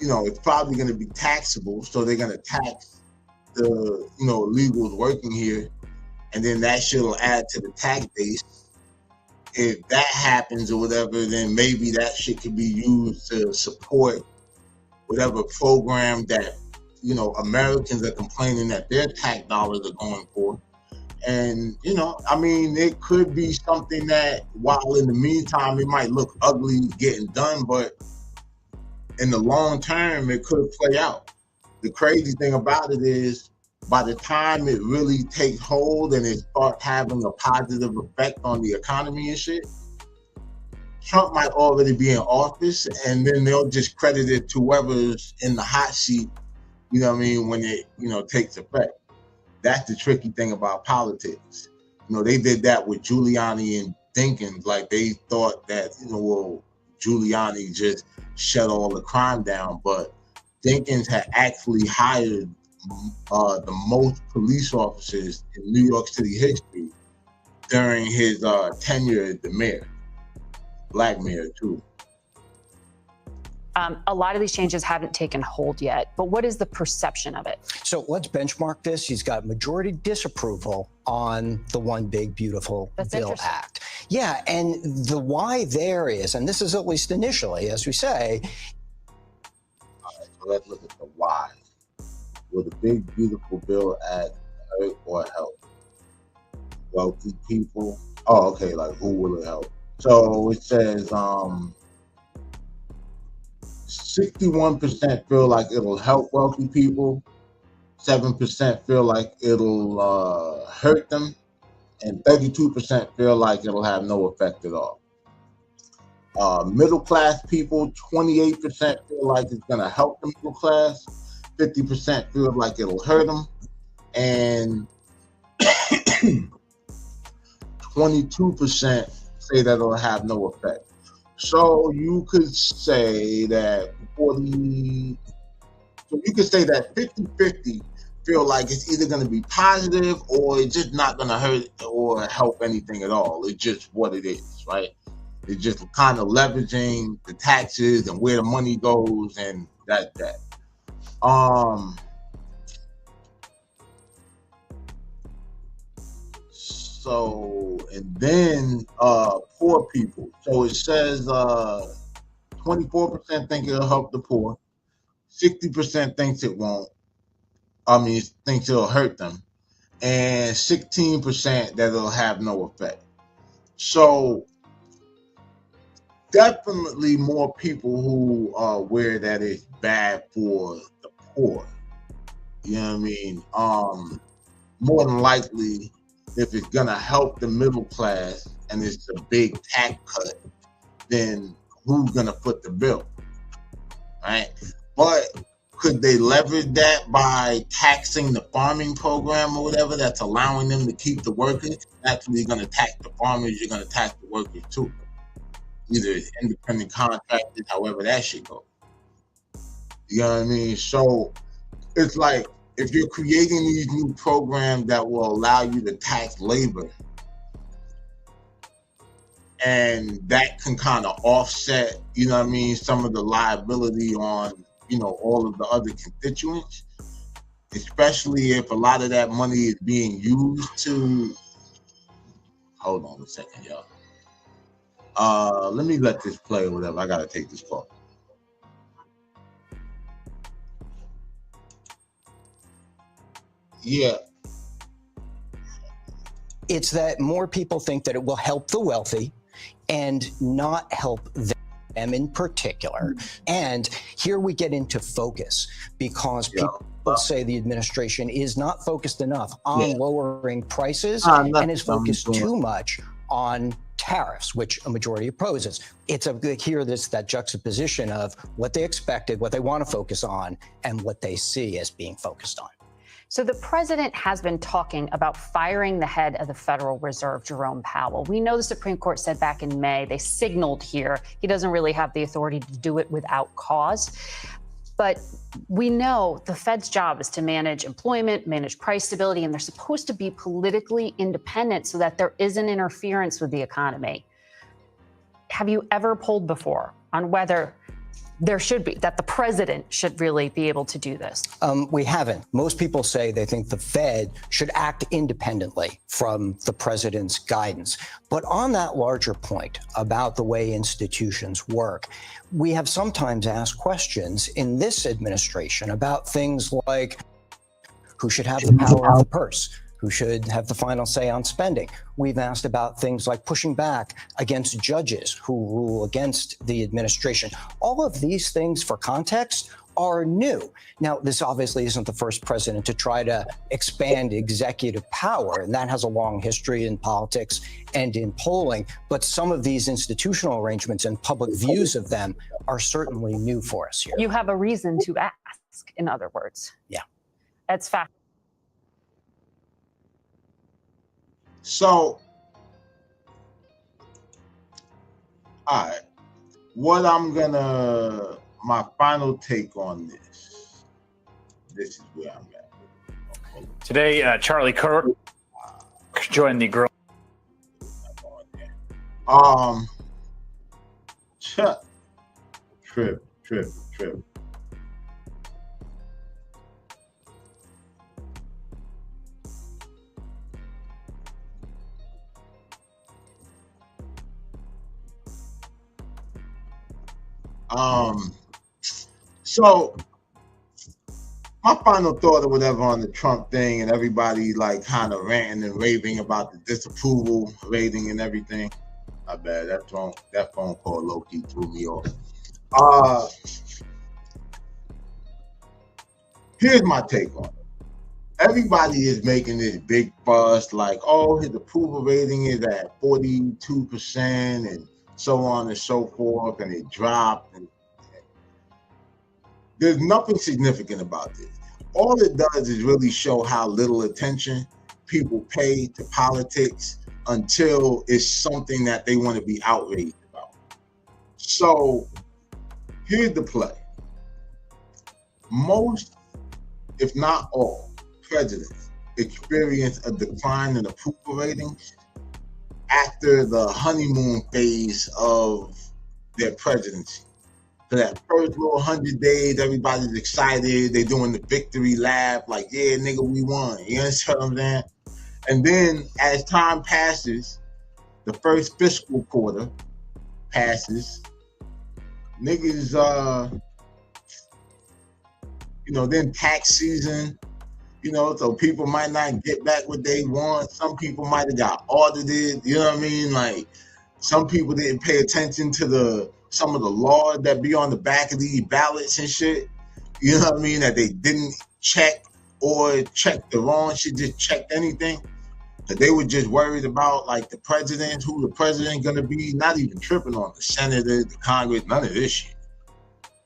You know, it's probably going to be taxable, so they're going to tax the, you know, illegals working here, and then that shit will add to the tax base. If that happens or whatever, then maybe that shit could be used to support whatever program that, you know, Americans are complaining that their tax dollars are going for. And, you know, I mean, it could be something that, while in the meantime, it might look ugly getting done, but in the long term, it could play out. The crazy thing about it is, by the time it really takes hold and it starts having a positive effect on the economy and shit, Trump might already be in office, and then they'll just credit it to whoever's in the hot seat, you know what I mean, when it, you know, takes effect. That's the tricky thing about politics. You know, they did that with Giuliani and Dinkins. Like, they thought that, you know, well, Giuliani just shut all the crime down, but Dinkins had actually hired the most police officers in New York City history during his tenure as the mayor, black mayor too. A lot of these changes haven't taken hold yet, but what is the perception of it? So let's benchmark this. He's got majority disapproval on the One Big Beautiful Bill Act. Yeah, and the why there is, and this is at least initially, as we say. All right, so let's look at the why. Will the Big Beautiful Bill Act hurt or help wealthy people? Oh, okay, like who will it help? So it says, 61% feel like it'll help wealthy people. 7% feel like it'll hurt them, and 32% feel like it'll have no effect at all. Middle class people, 28% feel like it's going to help the middle class. 50% feel like it'll hurt them, and 22% say that it'll have no effect. So you could say that 50-50 feel like it's either going to be positive or it's just not going to hurt or help anything at all. It's just what it is, right? It's just kind of leveraging the taxes and where the money goes, and that's that. So, and then poor people. So it says 24% think it'll help the poor, 60% thinks it won't. Thinks it'll hurt them, and 16% that it'll have no effect. So definitely more people who are aware that it's bad for the poor. You know what I mean? More than likely, if it's gonna help the middle class and it's a big tax cut, then who's gonna foot the bill, right? But could they leverage that by taxing the farming program or whatever that's allowing them to keep the workers? Actually, you're gonna tax the farmers, you're gonna tax the workers too. Either independent contractors, however that shit goes. You know what I mean? So it's like, if you're creating these new programs that will allow you to tax labor, and that can kind of offset, you know what I mean, some of the liability on, you know, all of the other constituents, especially if a lot of that money is being used to, hold on a second, y'all. Let me let this play or whatever. I gotta take this call. Yeah. It's that more people think that it will help the wealthy and not help them in particular. And here we get into focus, because people say the administration is not focused enough on lowering prices and is focused too much on tariffs, which a majority opposes. It's that juxtaposition of what they expected, what they want to focus on, and what they see as being focused on. So the president has been talking about firing the head of the Federal Reserve, Jerome Powell. We know the Supreme Court said back in May, they signaled here, he doesn't really have the authority to do it without cause. But we know the Fed's job is to manage employment, manage price stability, and they're supposed to be politically independent so that there isn't interference with the economy. Have you ever polled before on whether there should be, that the president should really be able to do this? We haven't. Most people say they think the Fed should act independently from the president's guidance. But on that larger point about the way institutions work, we have sometimes asked questions in this administration about things like who should have the power of the purse, who should have the final say on spending. We've asked about things like pushing back against judges who rule against the administration. All of these things, for context, are new. Now, this obviously isn't the first president to try to expand executive power, and that has a long history in politics and in polling. But some of these institutional arrangements and public views of them are certainly new for us here. You have a reason to ask, in other words. Yeah. That's fact. So, all right, my final take on this is where I'm at. Today, Charlie Kirk joined the growing. Trip. So my final thought or whatever on the Trump thing, and everybody like kind of ranting and raving about the disapproval rating and everything. I bet that phone call low-key threw me off. Here's my take on it. Everybody is making this big fuss, like, oh, his approval rating is at 42% and so on and so forth, and it dropped. And there's nothing significant about this. All it does is really show how little attention people pay to politics until it's something that they want to be outraged about. So here's the play. Most, if not all, presidents experience a decline in approval ratings after the honeymoon phase of their presidency. So that first little 100 days, everybody's excited. They're doing the victory lap, like, yeah, nigga, we won. You understand what I'm saying? And then as time passes, the first fiscal quarter passes, niggas, then tax season, so people might not get back what they want. Some people might have got audited, you know what I mean? Like, some people didn't pay attention to some of the laws that be on the back of these ballots and shit, you know what I mean? That they didn't check or checked the wrong shit, just checked anything. That they were just worried about, like, the president, who the president gonna be, not even tripping on the senator, the Congress, none of this shit.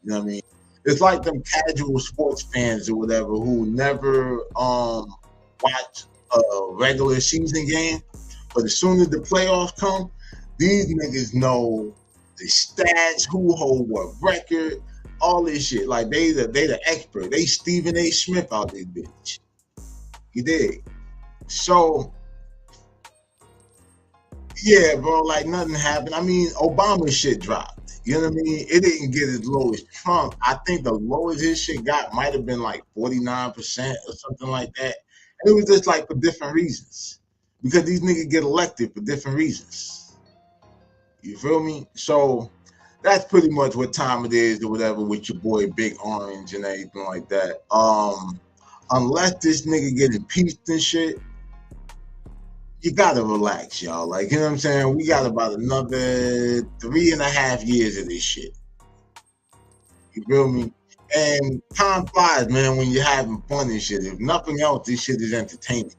You know what I mean? It's like them casual sports fans or whatever who never watch a regular season game, but as soon as the playoffs come, these niggas know the stats, who hold what record, all this shit. Like, they the expert. They Stephen A. Smith out this bitch. You dig? So, yeah, bro, like, nothing happened. I mean, Obama shit dropped. You know what I mean? It didn't get as low as Trump. I think the lowest his shit got might have been like 49% or something like that. And it was just like for different reasons. Because these niggas get elected for different reasons. You feel me? So that's pretty much what time it is or whatever with your boy Big Orange and everything like that. Unless this nigga get impeached and shit, you gotta relax, y'all. Like, you know what I'm saying? We got about another 3.5 years of this shit. You feel me? And time flies, man, when you're having fun and shit. If nothing else, this shit is entertaining.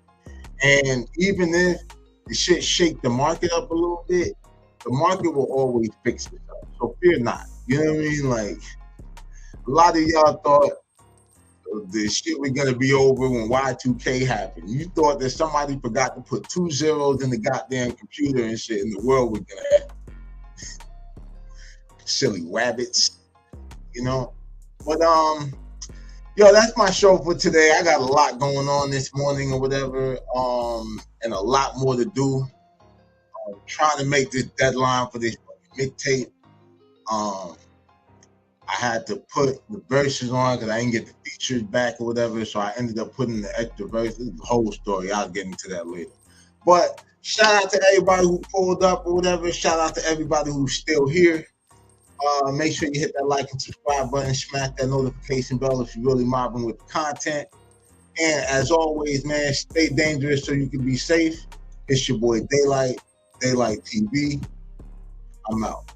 And even if the shit shake the market up a little bit, the market will always fix itself. So fear not. You know what I mean? Like, a lot of y'all thought the shit was gonna be over when Y2K happened. You thought that somebody forgot to put 2 zeros in the goddamn computer and shit, and the world was gonna end. Silly rabbits, you know. But yo, that's my show for today. I got a lot going on this morning or whatever, and a lot more to do. I'm trying to make this deadline for this mixtape. I had to put the verses on because I didn't get the features back or whatever, so I ended up putting the extra verses. The whole story, I'll get into that later. But shout out to everybody who pulled up or whatever. Shout out to everybody who's still here. Make sure you hit that like and subscribe button, smash that notification bell if you're really mobbing with the content. And as always, man, stay dangerous so you can be safe. It's your boy Daylight TV. I'm out.